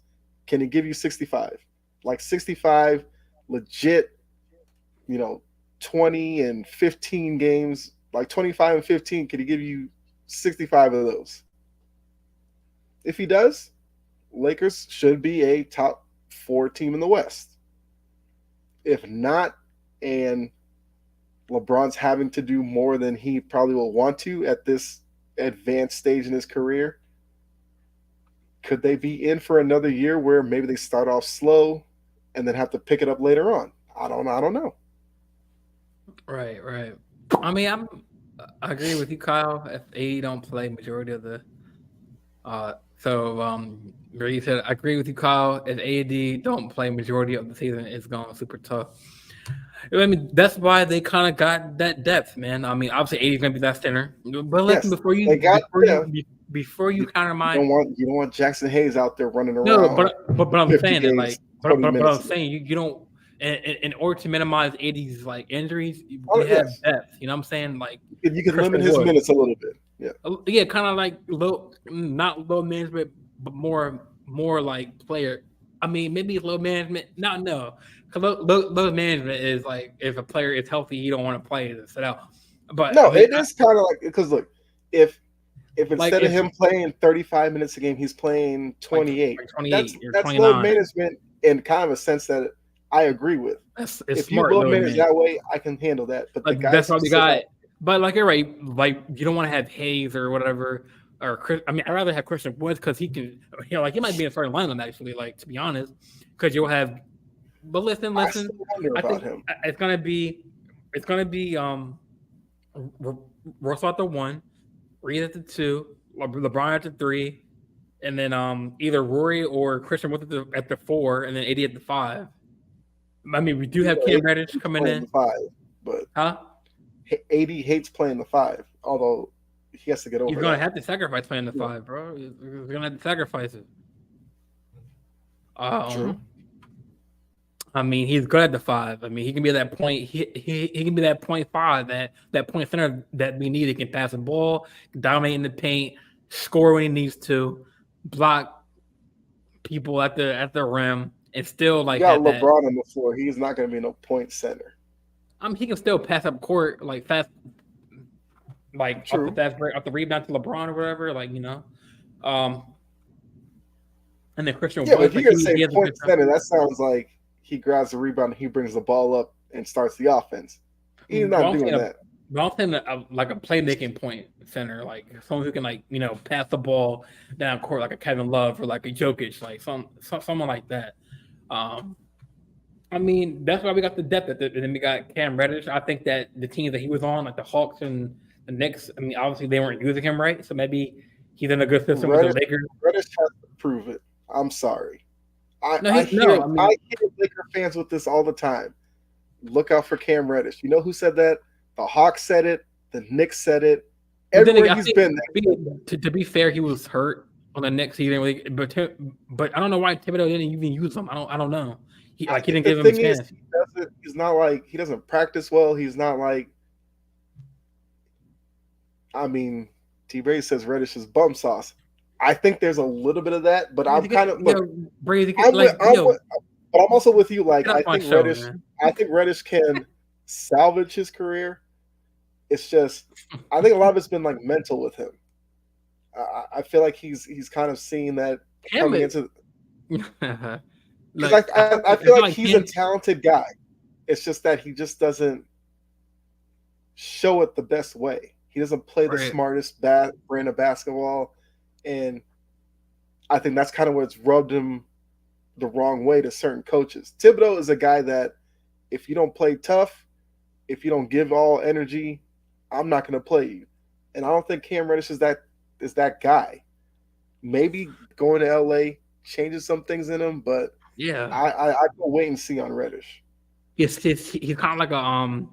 Can he give you 65? Like 65, legit, you know, 20 and 15 games, like 25 and 15. Can he give you 65 of those? If he does, Lakers should be a top 4 team in the West. If not, and LeBron's having to do more than he probably will want to at this advanced stage in his career, could they be in for another year where maybe they start off slow and then have to pick it up later on? I don't know. Right. I mean, I agree with you, Kyle. If AD don't play majority of the, where you said I agree with you, Kyle. If AD don't play majority of the season, it's going super tough. I mean, that's why they kind of got that depth, man. I mean, obviously, AD is going to be that center, but listen, Yes, they got before you counter my you don't want Jackson Hayes out there running no, around but I'm 50 saying that games, like, 20 but I'm minutes. saying you don't in order to minimize AD's like injuries, Oh, we have yes. depth. You know what I'm saying? Like You can limit Christian his Wood, minutes a little bit. yeah, kind of like low, not low management, but more like player. I mean, maybe low management. Not no, because low management is like if a player is healthy, you don't want to play to sit out. But No, it is kind of like because look, if like instead of him playing 35 minutes a game, he's playing 28. like 28 or That's load 29, management in kind of a sense that I agree with. it's If you smart load low manage management. that way, I can handle that. But the Like that's guys why who we sit got. out, But like you're right. Like you don't want to have Hayes or whatever. Or Chris, I mean, I'd rather have Christian Woods because he can. Like he might be in a starting lineup actually. Like to be honest, because you'll have. But listen. I still wonder I about think him. it's gonna be Russell at the 1, Reed at the 2, LeBron at the 3, and then either Rory or Christian Woods at the 4, and then AD at the 5. I mean, we do have Cam Reddish coming Playing in, the 5, but huh? AD hates playing the 5, although he has to get over He's gonna that. have to sacrifice playing the 5, bro. He's gonna have to sacrifice it. True. I mean, he's good at the 5. I mean, he can be that point. He can be that .5, that point center that we need. He can pass the ball, dominate in the paint, score when he needs to, block people at the rim, and still You like got have that. LeBron on the floor. He's not going to be no point center. He can still pass up court like fast, like off the True. fast break, off the rebound to LeBron or whatever. Um, and then Christian Yeah, but Wood, if you're like going to say he has a point good time. center, that sounds like he grabs the rebound, he brings the ball up and starts the offense. He's But not I'm doing saying that. like a playmaking point center, like someone who can like pass the ball down court like a Kevin Love or like a Jokic, like someone like that. Um, I mean that's why we got the depth and then we got Cam Reddish. I think that the teams that he was on, like the Hawks and the Knicks, I mean obviously they weren't using him right, so maybe he's in a good system with the Reddish, Lakers. Reddish has to prove it. I'm sorry. No, he no, I I mean hear Laker fans with this all the time. Look out for Cam Reddish. You know who said that? The Hawks said it. The Knicks said it. but then Everywhere again, I he's think been, to be fair, he was hurt on the Knicks. He didn't really, but I don't know why Thibodeau didn't even use him. I don't know. I He think didn't the give him a thing is chance. he's not like he doesn't practice well. He's not like I mean, T Brady says Reddish is bum sauce. I think there's a little bit of that, but I'm kind of look. Brady, I'm with, but I'm also with you. Like get off my show, man. I think Reddish can salvage his career. It's just, I think a lot of it's been like mental with him. I feel like he's kind of seeing that Damn coming it. into because Like, I it's feel not like like he's a him. talented guy. It's just that he just doesn't show it the best way. He doesn't play the Right. smartest brand of basketball, and I think that's kind of what's rubbed him the wrong way to certain coaches. Thibodeau is a guy that if you don't play tough, if you don't give all energy, I'm not going to play you. And I don't think Cam Reddish is that guy. Maybe going to LA changes some things in him, but Yeah. I go wait and see on Reddish. He's kind of like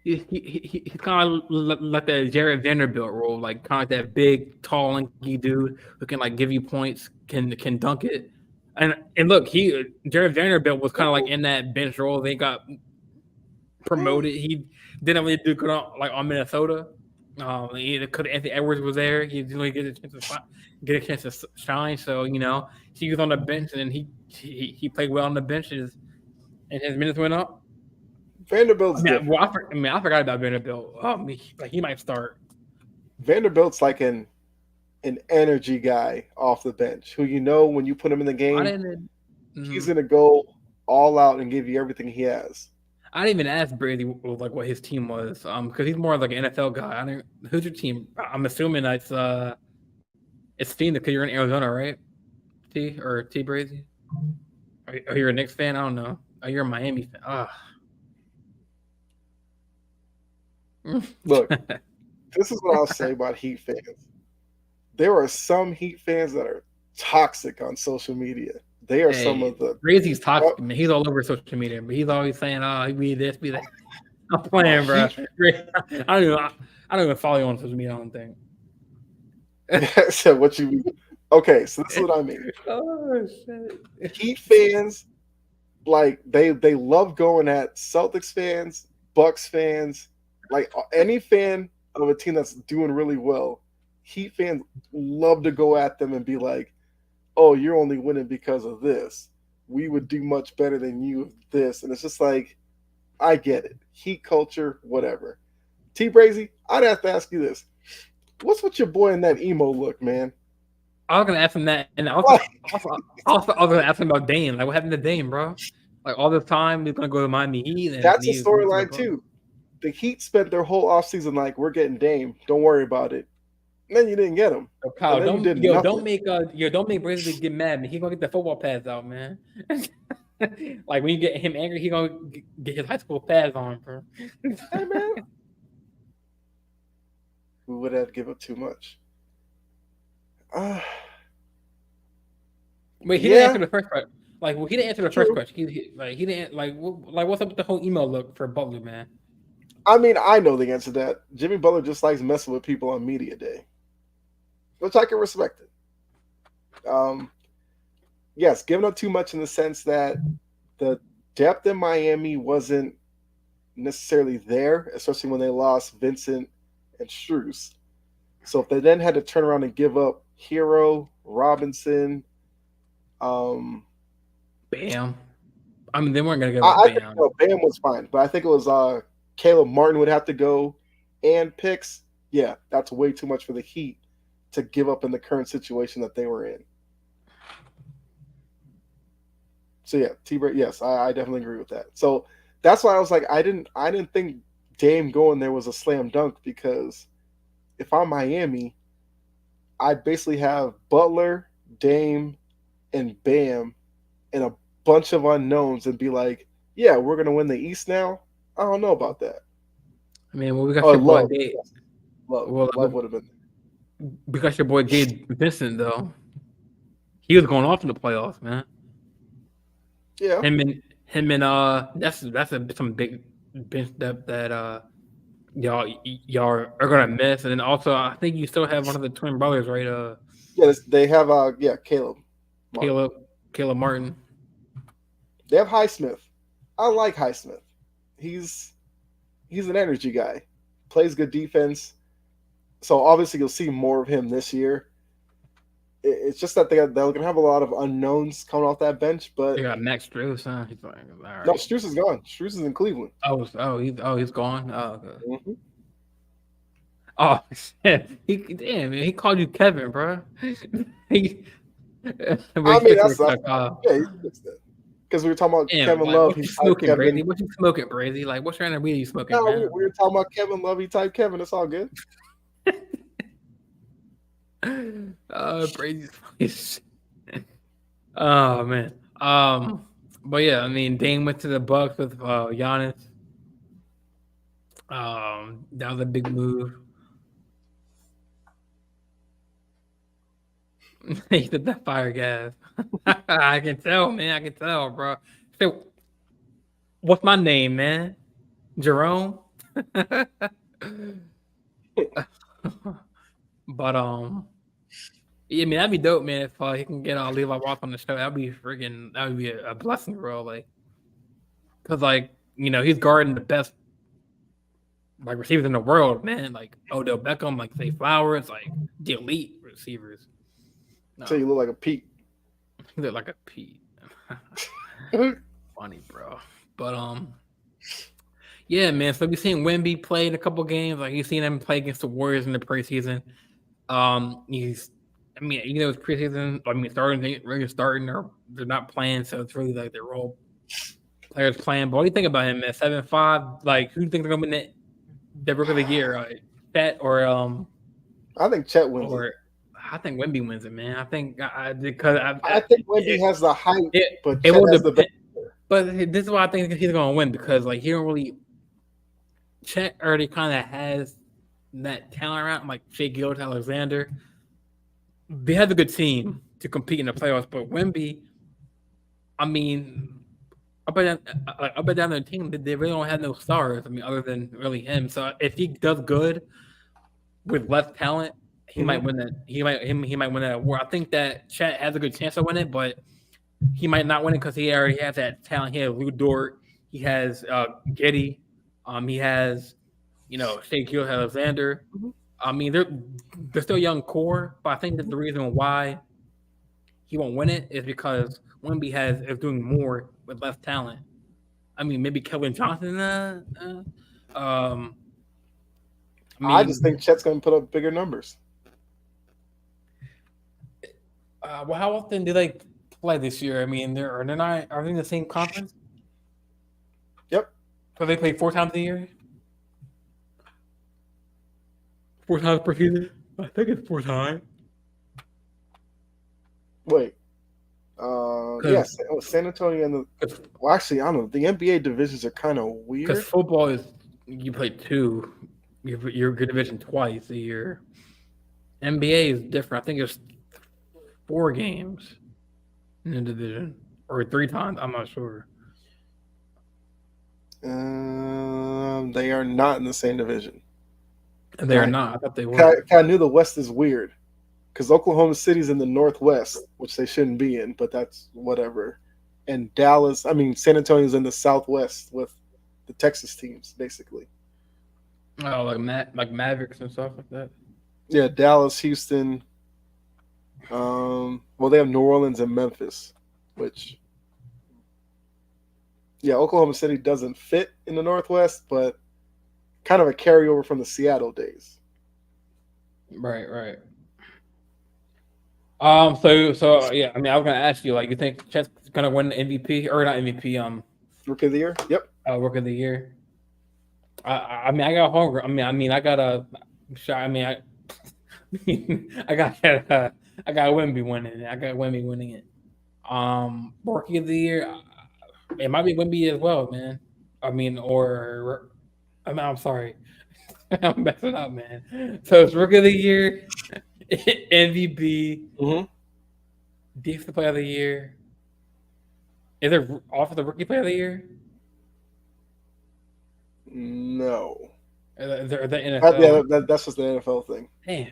he's kind of like that Jared Vanderbilt role, like kind of like that big, tall, lanky dude who can like give you points, can dunk it. And look, Jared Vanderbilt was kind of like in that bench role. They got promoted. He didn't really do good on Minnesota. Because Anthony Edwards was there, he didn't really get a chance to shine. So he was on the bench, and then he played well on the benches, and his minutes went up. Vanderbilt's different. I forgot about Vanderbilt. He might start. Vanderbilt's like an energy guy off the bench who when you put him in the I game, didn't. he's Mhm. gonna go all out and give you everything he has. I didn't even ask Brady like what his team was. Because he's more like an NFL guy. I didn't. Who's your team? I'm assuming it's Phoenix because you're in Arizona, right? T Brady. Are you a Knicks fan? I don't know. Are you a Miami fan? Look, this is what I'll say about Heat fans. There are some Heat fans that are toxic on social media. They are some Hey, of the Brazy's toxic, man. He's all over social media, but he's always saying, "Oh, be this, be that." I'm playing, bro. Heat. I don't even follow you on social media. I don't think. So what you? Okay, so this is what I mean. Oh shit! Heat fans, like they love going at Celtics fans, Bucks fans, like any fan of a team that's doing really well. Heat fans love to go at them and be like, "Oh, you're only winning because of this. We would do much better than you with this." And it's just like, I get it. Heat culture, whatever. T Brazy, I'd have to ask you this: what's with your boy in that emo look, man? I was gonna ask him that, and I was gonna ask him about Dame. Like, what happened to Dame, bro? Like all this time, he's gonna go to Miami Heat, and That's a he's moved to the storyline Bucks. too. The Heat spent their whole offseason like, we're getting Dame. Don't worry about it. And then you didn't get him. So Kyle, And then you did don't nothing. make Brazy get mad, man. He's gonna get the football pads out, man. Like when you get him angry, he gonna get his high school pads on, bro. Hey, man. We would have given up too much. Wait, he didn't answer the first question. Like, well, he didn't answer the first True. question. He didn't like what's up with the whole email look for Butler, man? I mean, I know the answer to that. Jimmy Butler just likes messing with people on media day, which I can respect it. Yes, giving up too much in the sense that the depth in Miami wasn't necessarily there, especially when they lost Vincent and Strus. So if they then had to turn around and give up Hero, Robinson, um, Bam. I mean, they weren't gonna give up I think Bam. Bam was fine, but I think it was Caleb Martin would have to go and picks. Yeah, that's way too much for the Heat to give up in the current situation that they were in. So yeah, T-Bird, yes, I definitely agree with that. So that's why I was like, I didn't think Dame going there was a slam dunk because if I'm Miami, I basically have Butler, Dame, and Bam, and a bunch of unknowns, and be like, yeah, we're gonna win the East now. I don't know about that. I mean, well, we got Oh, your boy love, Gabe. yes, love, Well, love would have been. we got your boy Gabe Vincent though. He was going off in the playoffs, man. Yeah, Him and some big bench depth that y'all are gonna miss. And then also, I think you still have one of the twin brothers, right? yeah, they have Caleb Martin. Caleb Martin. They have Highsmith. I like Highsmith. He's an energy guy. Plays good defense. So obviously you'll see more of him this year. It's just that they're going to have a lot of unknowns coming off that bench. But They got Max Strus, huh? He's like, all right. no, Strus is gone. Strus is in Cleveland. He's gone. Oh, okay. Mm-hmm. Oh shit! He called you Kevin, bro. he, I mean, that's yeah, because we were talking about Kevin Love. What you smoking, Brady? What you smoking, Brady? Like, what kind of weed are you smoking? No, man? we were talking about Kevin Love. He typed Kevin. It's all good. Brady's. Oh man. But yeah, I mean, Dame went to the Bucks with Giannis. That was a big move. He did that fire gas. I can tell, man. I can tell, bro. So, what's my name, man? Jerome. But yeah, I mean that'd be dope, man. If he can get Levi Watt on the show, that'd be a blessing, bro. Like, cause like he's guarding the best like receivers in the world, man. Like Odell Beckham, like Zay Flowers, like the elite receivers. No. So you look like a Pete. You look like a Pete. Funny, bro. But yeah, man. So we've seen Wemby play in a couple games. Like you've seen him play against the Warriors in the preseason. It's preseason. I mean, starting, or they're not playing, so it's really like their role players playing. But what do you think about him, man? 7'5". Like, who do you think they're gonna win the Rook of the Year? Chet or I think Chet wins it. I think Wemby wins it, man. I think I think Wemby has the height, but Chet has the best. But this is why I think he's gonna win because like he don't really. Chet already kind of has that talent around, like Shai Gilgeous-Alexander. They have a good team to compete in the playoffs, but Wemby, I mean, up and down the team, they really don't have no stars. I mean, other than really him. So if he does good with less talent, he might win that. He might win that award. I think that Chet has a good chance to win it, but he might not win it because he already has that talent. He has Lou Dort. He has Giddey. He has, Shai Gilgeous-Alexander. I mean, they're still young core, but I think that the reason why he won't win it is because Wemby is doing more with less talent. I mean, maybe Kevin Johnson. I just think Chet's going to put up bigger numbers. Well, how often do they play this year? I mean, are they in the same conference? Yep. So they play 4 times a year? 4 times per season? I think it's 4 times. Wait. Yes. San Antonio and well, actually, I don't know. The NBA divisions are kind of weird. Because football is you play 2. Your division twice a year. NBA is different. I think it's 4 games in the division or 3 times. I'm not sure. They are not in the same division. They are not. I thought they were. I knew the West is weird because Oklahoma City's in the Northwest, which they shouldn't be in, but that's whatever. and Dallas. I mean, San Antonio's in the Southwest with the Texas teams, basically. Oh, like Mavericks and stuff like that. Yeah, Dallas, Houston. Well, they have New Orleans and Memphis, which, yeah, Oklahoma City doesn't fit in the Northwest, but kind of a carryover from the Seattle days. Right. So yeah, I mean, I was gonna ask you, like, you think Chet's gonna win the MVP or not MVP? Rookie of the year. Yep. Rookie of the year. I mean, I got hunger. I got a shot. I got I got Wemby winning it. I got Wemby winning it. Rookie of the year. It might be Wemby as well, man. I'm sorry. I'm messing up, man. So it's Rookie of the Year, MVP, Mm-hmm. Defensive Player of the Year. Is there Offensive Rookie Player of the Year? No. Is there the NFL? That's just the NFL thing. Damn.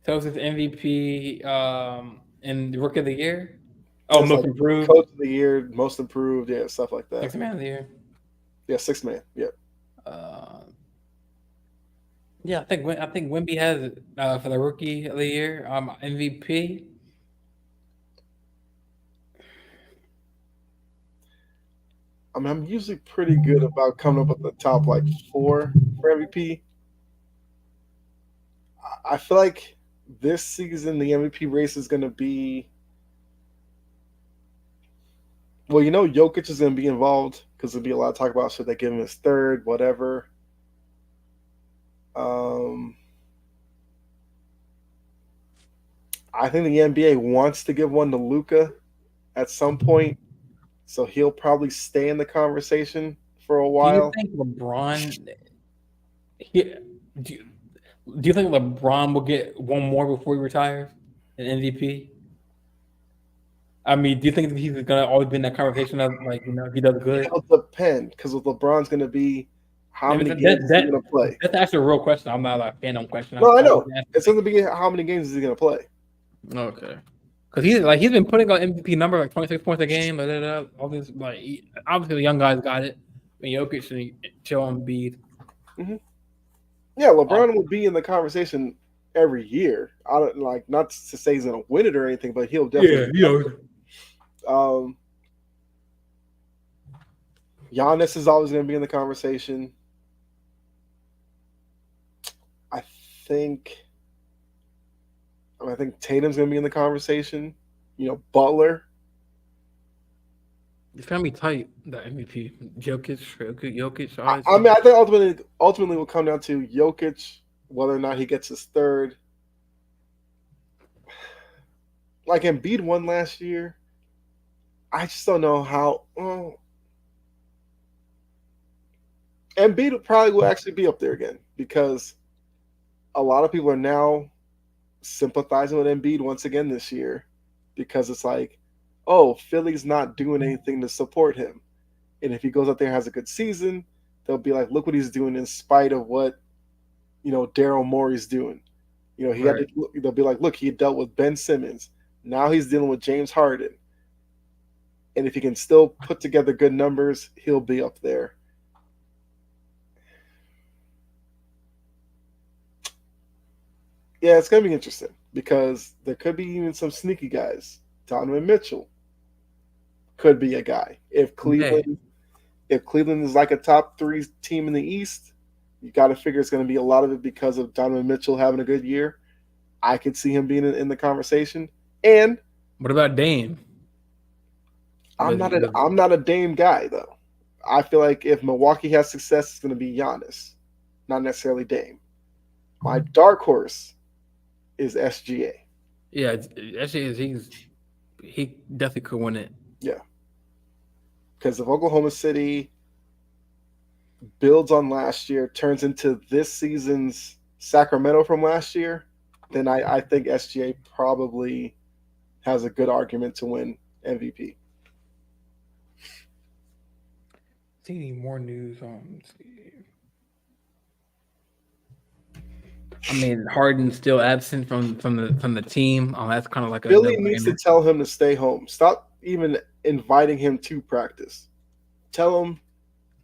So it's MVP and Rookie of the Year. Oh, It's most like improved. Coach of the year, most improved, yeah, stuff like that. Sixth Man of the Year. Yeah, sixth man. Yeah. Yeah, I think Wemby has it for the Rookie of the Year. MVP. I mean, I'm usually pretty good about coming up with the top like 4 for MVP. I feel like this season the MVP race is going to be. Well, Jokic is going to be involved because there'll be a lot of talk about should they give him his third, whatever. I think the NBA wants to give one to Luka at some point, so he'll probably stay in the conversation for a while. Do you think LeBron? Do you think LeBron will get one more before he retires, an MVP? I mean, do you think he's gonna always be in that conversation of if he does good? It'll depend because with LeBron's going to be how many games is he going to play? That's actually a real question. I'm not like fandom question. No, I know it's going to be how many games is he going to play? Okay, because he's been putting on MVP number like 26 points a game. All this obviously the young guys got it. I mean, Jokic and Joel Embiid. Mm-hmm. Yeah, LeBron will be in the conversation every year. I don't not to say he's going to win it or anything, but he'll definitely. Giannis is always going to be in the conversation. I think Tatum's going to be in the conversation. Butler. It's gonna be tight. The MVP, Jokic. I mean, I think ultimately will come down to Jokic, whether or not he gets his third. Like Embiid won last year. I just don't know how. Embiid probably will actually be up there again because a lot of people are now sympathizing with Embiid once again this year because it's like, oh, Philly's not doing anything to support him. And if he goes out there and has a good season, they'll be like, look what he's doing in spite of what, Daryl Morey's doing. They'll be like, look, he dealt with Ben Simmons. Now he's dealing with James Harden. And if he can still put together good numbers, he'll be up there. Yeah, it's going to be interesting because there could be even some sneaky guys. Donovan Mitchell could be a guy. If Cleveland is like a top 3 team in the East, you got to figure it's going to be a lot of it because of Donovan Mitchell having a good year. I could see him being in the conversation. And what about Dame? I'm not a Dame guy though. I feel like if Milwaukee has success, it's going to be Giannis, not necessarily Dame. My dark horse is SGA. Yeah, SGA he definitely could win it. Yeah. Because if Oklahoma City builds on last year, turns into this season's Sacramento from last year, then I think SGA probably has a good argument to win MVP. See any more news on? I mean, Harden's still absent from the team. That's kind of like Philly needs to tell him to stay home. Stop even inviting him to practice. Tell him,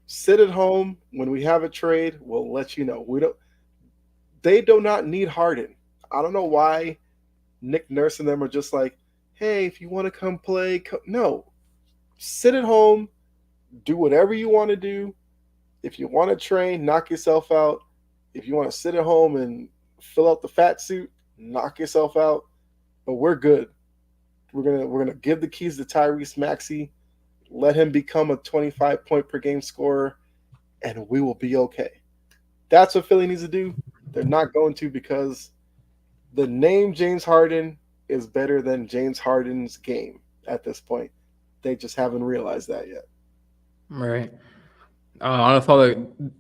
sit at home. When we have a trade, we'll let you know. We don't. They do not need Harden. I don't know why Nick Nurse and them are just like, hey, if you want to come play, no, sit at home, do whatever you want to do. If you want to train, knock yourself out. If you want to sit at home and fill out the fat suit, knock yourself out. But we're good. We're gonna give the keys to Tyrese Maxey, let him become a 25 point per game scorer, and we will be okay. That's what Philly needs to do. They're not going to because the name James Harden is better than James Harden's game at this point. They just haven't realized that yet. Right. I saw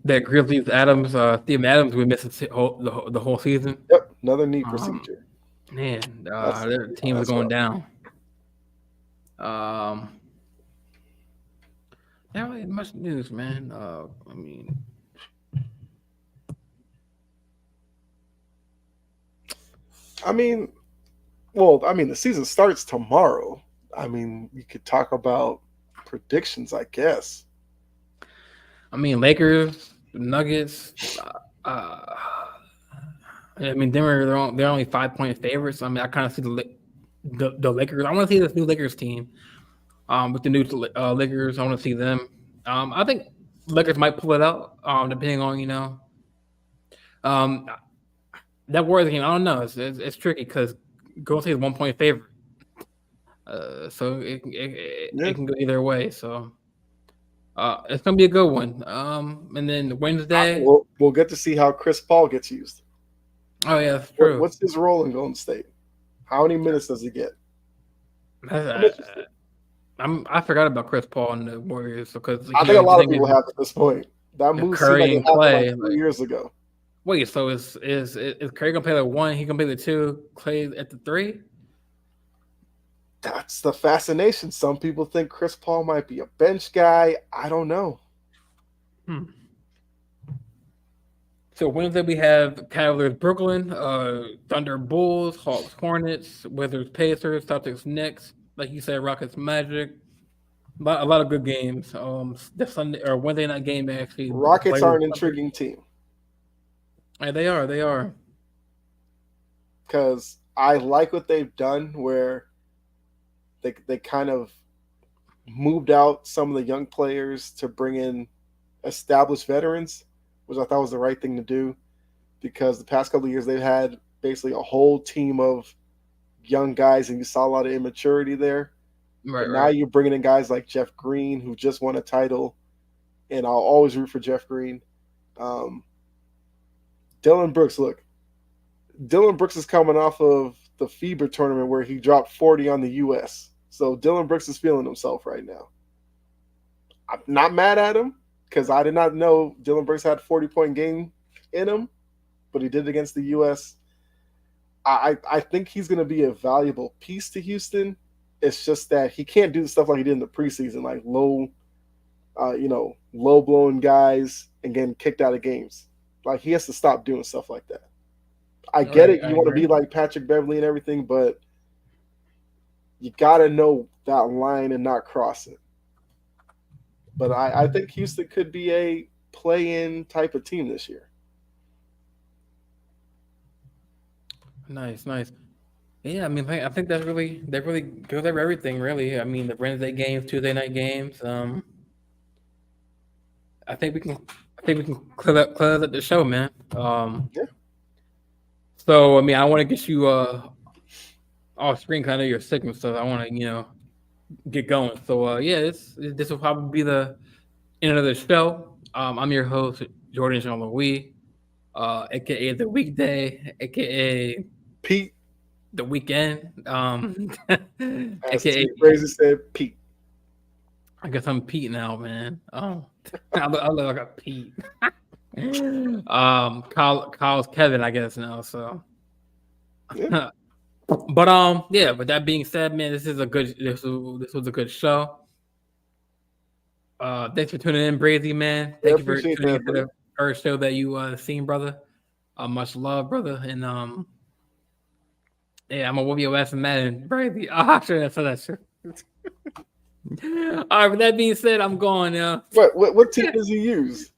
that Grizzlies Adams, Steven Adams, we missed the whole season. Yep, another knee procedure. Man, their team is going down. Not really much news, man. The season starts tomorrow. You could talk about predictions, I guess. Lakers, Nuggets. Denver. They're only 5-point favorites. I kind of see the Lakers. I want to see this new Lakers team. With the new Lakers, I want to see them. I think Lakers might pull it out. Depending on that Warriors game. I don't know. It's tricky because Golden State is 1-point favorite. So it can go either way. So it's gonna be a good one. And then Wednesday, we'll get to see how Chris Paul gets used. Oh yeah, that's true. What's his role in Golden State? How many minutes does he get? I forgot about Chris Paul and the Warriors because I think a lot of people have at this point. That move seemed like it happened Clay, like 2 years ago. Wait, so is Curry gonna play the 1? He gonna play the 2? Clay at the 3? That's the fascination. Some people think Chris Paul might be a bench guy. I don't know. So Wednesday we have Cavaliers Brooklyn, Thunder Bulls, Hawks Hornets, Wizards Pacers, Celtics Knicks. Like you said, Rockets Magic. A lot of good games. The Sunday or Wednesday night game actually. Rockets are an intriguing team. Yeah, they are. Because I like what they've done where they kind of moved out some of the young players to bring in established veterans, which I thought was the right thing to do. Because the past couple of years they've had basically a whole team of young guys, and you saw a lot of immaturity there. Right. Now you're bringing in guys like Jeff Green, who just won a title, and I'll always root for Jeff Green. Dillon Brooks, Dillon Brooks is coming off of the FIBA tournament where he dropped 40 on the U.S. So Dillon Brooks is feeling himself right now. I'm not mad at him because I did not know Dillon Brooks had a 40-point game in him, but he did it against the U.S. I think he's going to be a valuable piece to Houston. It's just that he can't do the stuff like he did in the preseason, like low blowing guys and getting kicked out of games. Like he has to stop doing stuff like that. I get it. You want to be like Patrick Beverley and everything, but you got to know that line and not cross it. But I think Houston could be a play-in type of team this year. Nice. Yeah, I think that really goes over everything. Really, the Wednesday games, Tuesday night games. I think we can clear up the show, man. Yeah. So I want to get you off screen. Kind of your sick and stuff. I want to get going. So this will probably be the end of the show. I'm your host Jordan Jean-Louis, aka the weekday, aka Pete. The weekend, aka Crazy said Pete. I guess I'm Pete now, man. Oh, I look like a Pete. Kyle's Kevin, I guess now. So, yeah. But With that being said, man, this was a good show. Thanks for tuning in, Brazy, man. Thank you for tuning in to the first show that you seen, brother. Much love, brother, and yeah, I'm gonna whoop your ass in Madden, Brazy. I shouldn't have said that shit. All right, with that being said, I'm going now. What team does he use?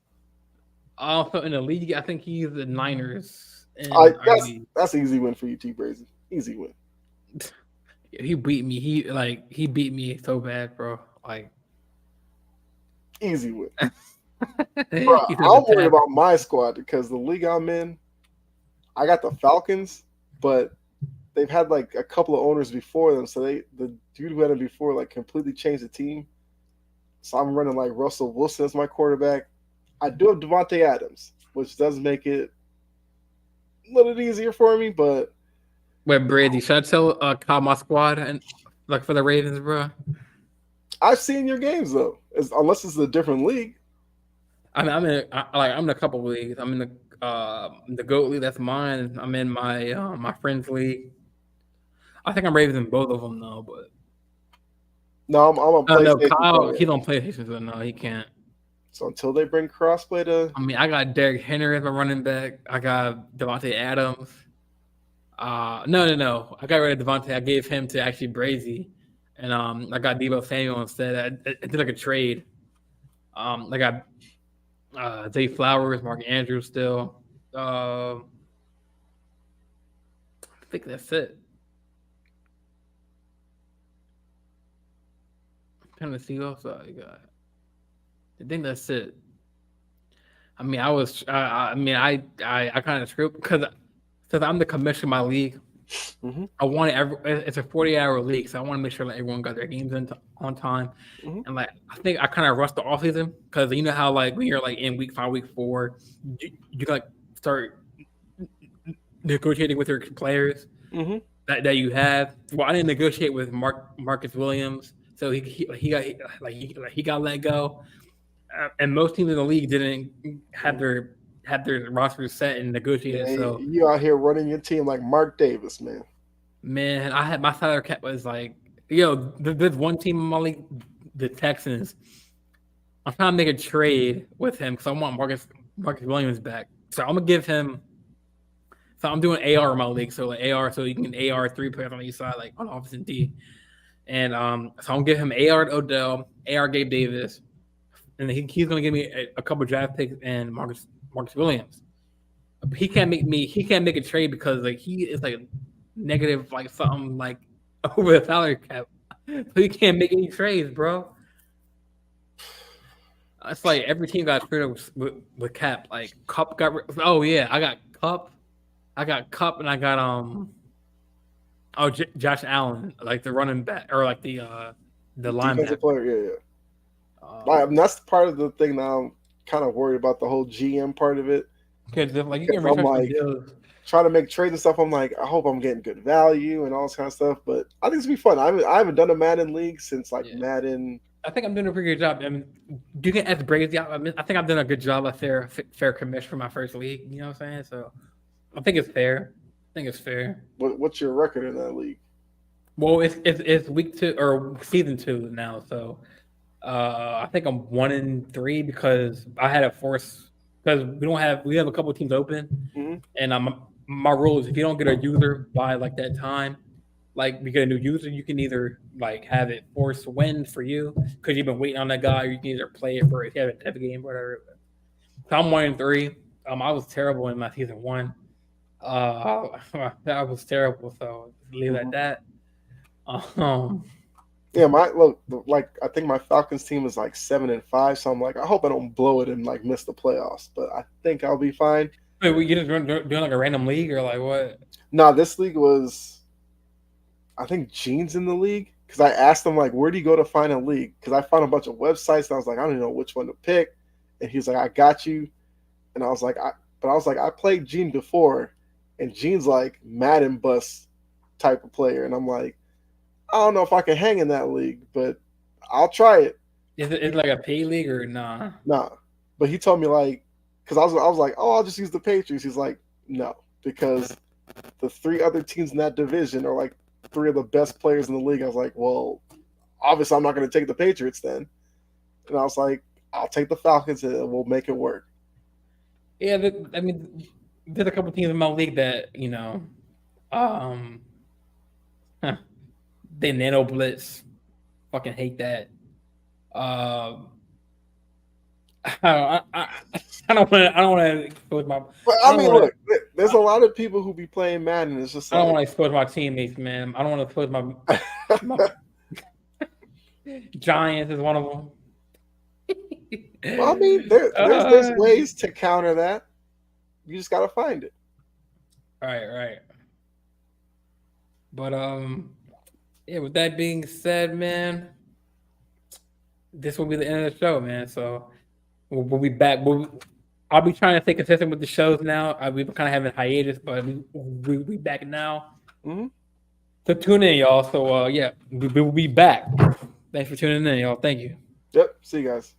Also in the league, I think he's the Niners I in our that's league. that's an easy win for you, T Brazy. Easy win. He beat me. He beat me so bad, bro. Like Easy win. Bro, he took the I'm worried tap. about my squad because the league I'm in, I got the Falcons, but they've had like a couple of owners before them, so the dude who had them before like completely changed the team. So I'm running like Russell Wilson as my quarterback. I do have Devontae Adams, which does make it a little easier for me, but Wait, Brady, should I tell Kyle my squad and like for the Ravens, bro? I've seen your games though. Unless it's a different league. I'm in a couple leagues. I'm in the GOAT league. That's mine. I'm in my friends league. I think I'm Ravens in both of them though. But No, I'm on no, PlayStation Kyle he player. don't play PlayStation, so no, he can't. So until they bring crossplay to I mean, I got Derrick Henry as my running back. I got Devontae Adams. No. I got rid of Devontae. I gave him to actually Brazy, and I got Debo Samuel instead. I did like a trade. I got Zay Flowers, Mark Andrews still. I think that's it. I'm trying to see who else I got. I think that's it. I mean, I kind of screwed because I'm the commissioner of my league. mm-hmm, I wanted it's a 40-hour league, so I want to make sure that everyone got their games in on time. mm-hmm. And like, I think I kind of rushed the off season because you know how like when you're like in week 5, week 4, you like start negotiating with your players Mm-hmm. that you have. Well, I didn't negotiate with Marcus Williams, so he got let go. And most teams in the league didn't have their rosters set and negotiated. Yeah, So you out here running your team like Mark Davis, man. man, I had my salary cap was like, there's one team in my league, the Texans. I'm trying to make a trade with him because I want Marcus Williams back. So I'm gonna give him. So I'm doing AR in my league, so like AR, so you can AR 3 players on each side, like on offense and D. And so I'm gonna give him AR Odell, AR Gabe Davis, and he's gonna give me a couple draft picks and Marcus Williams. He can't make a trade because like he is like negative like something like over the salary cap. So he can't make any trades, bro. It's like every team got screwed up with cap. Like Cup got oh yeah, I got Cup and I got Josh Allen, like the running back or like the Defensive linebacker. player, yeah. That's part of the thing that I'm kind of worried about the whole GM part of it. Because like you can Because I'm research some like deals. trying to make trades and stuff. I'm like, I hope I'm getting good value and all this kind of stuff. But I think it's gonna be fun. I haven't done a Madden league since like Yeah. Madden. I think I'm doing a pretty good job. I mean, you can ask Brady. I mean, I think I've done a good job of fair commission for my first league. You know what I'm saying? So I think it's fair. I think it's fair. What's your record in that league? Well, it's week 2 or season 2 now. So I think I'm 1-3 because I had a force because we have a couple of teams open, Mm-hmm. and my rule is if you don't get a user by like that time, like we get a new user, you can either like have it force win for you because you've been waiting on that guy, or you can either play it for if you have a type of game, whatever. So I'm 1-3. I was terrible in my season 1. That was terrible. So leave it at that. Um, Yeah, my look like I think my Falcons team is like 7-5, so I'm like I hope I don't blow it and like miss the playoffs, but I think I'll be fine. wait, you just doing like a random league or like what? Nah, this league was I think Gene's in the league because I asked him like where do you go to find a league because I found a bunch of websites and I was like I don't even know which one to pick, and he's like I got you, and I was like I played Gene before, and Gene's like Madden bus type of player, and I'm like I don't know if I can hang in that league, but I'll try it. Is it like a pay league or nah? Nah, but he told me like, because I was like, oh, I'll just use the Patriots. He's like, no, because the 3 other teams in that division are like 3 of the best players in the league. I was like, well, obviously I'm not going to take the Patriots then. And I was like, I'll take the Falcons and we'll make it work. Yeah, I mean, there's a couple teams in my league that they nano blitz. Fucking hate that. I don't want to. I don't want to expose my. But I I don't mean, want to. look, there's a lot of people who be playing Madden. It's just I don't like want to expose my teammates, man. I don't want to expose my Giants is one of them. well, I mean, there's ways to counter that. You just gotta find it. Right. But yeah. With that being said, man, this will be the end of the show, man. So we'll be back. I'll be trying to stay consistent with the shows now. We've been kind of having hiatus, but we back now. Mm-hmm. So tune in, y'all. So yeah, we'll be back. Thanks for tuning in, y'all. Thank you. Yep. See you guys.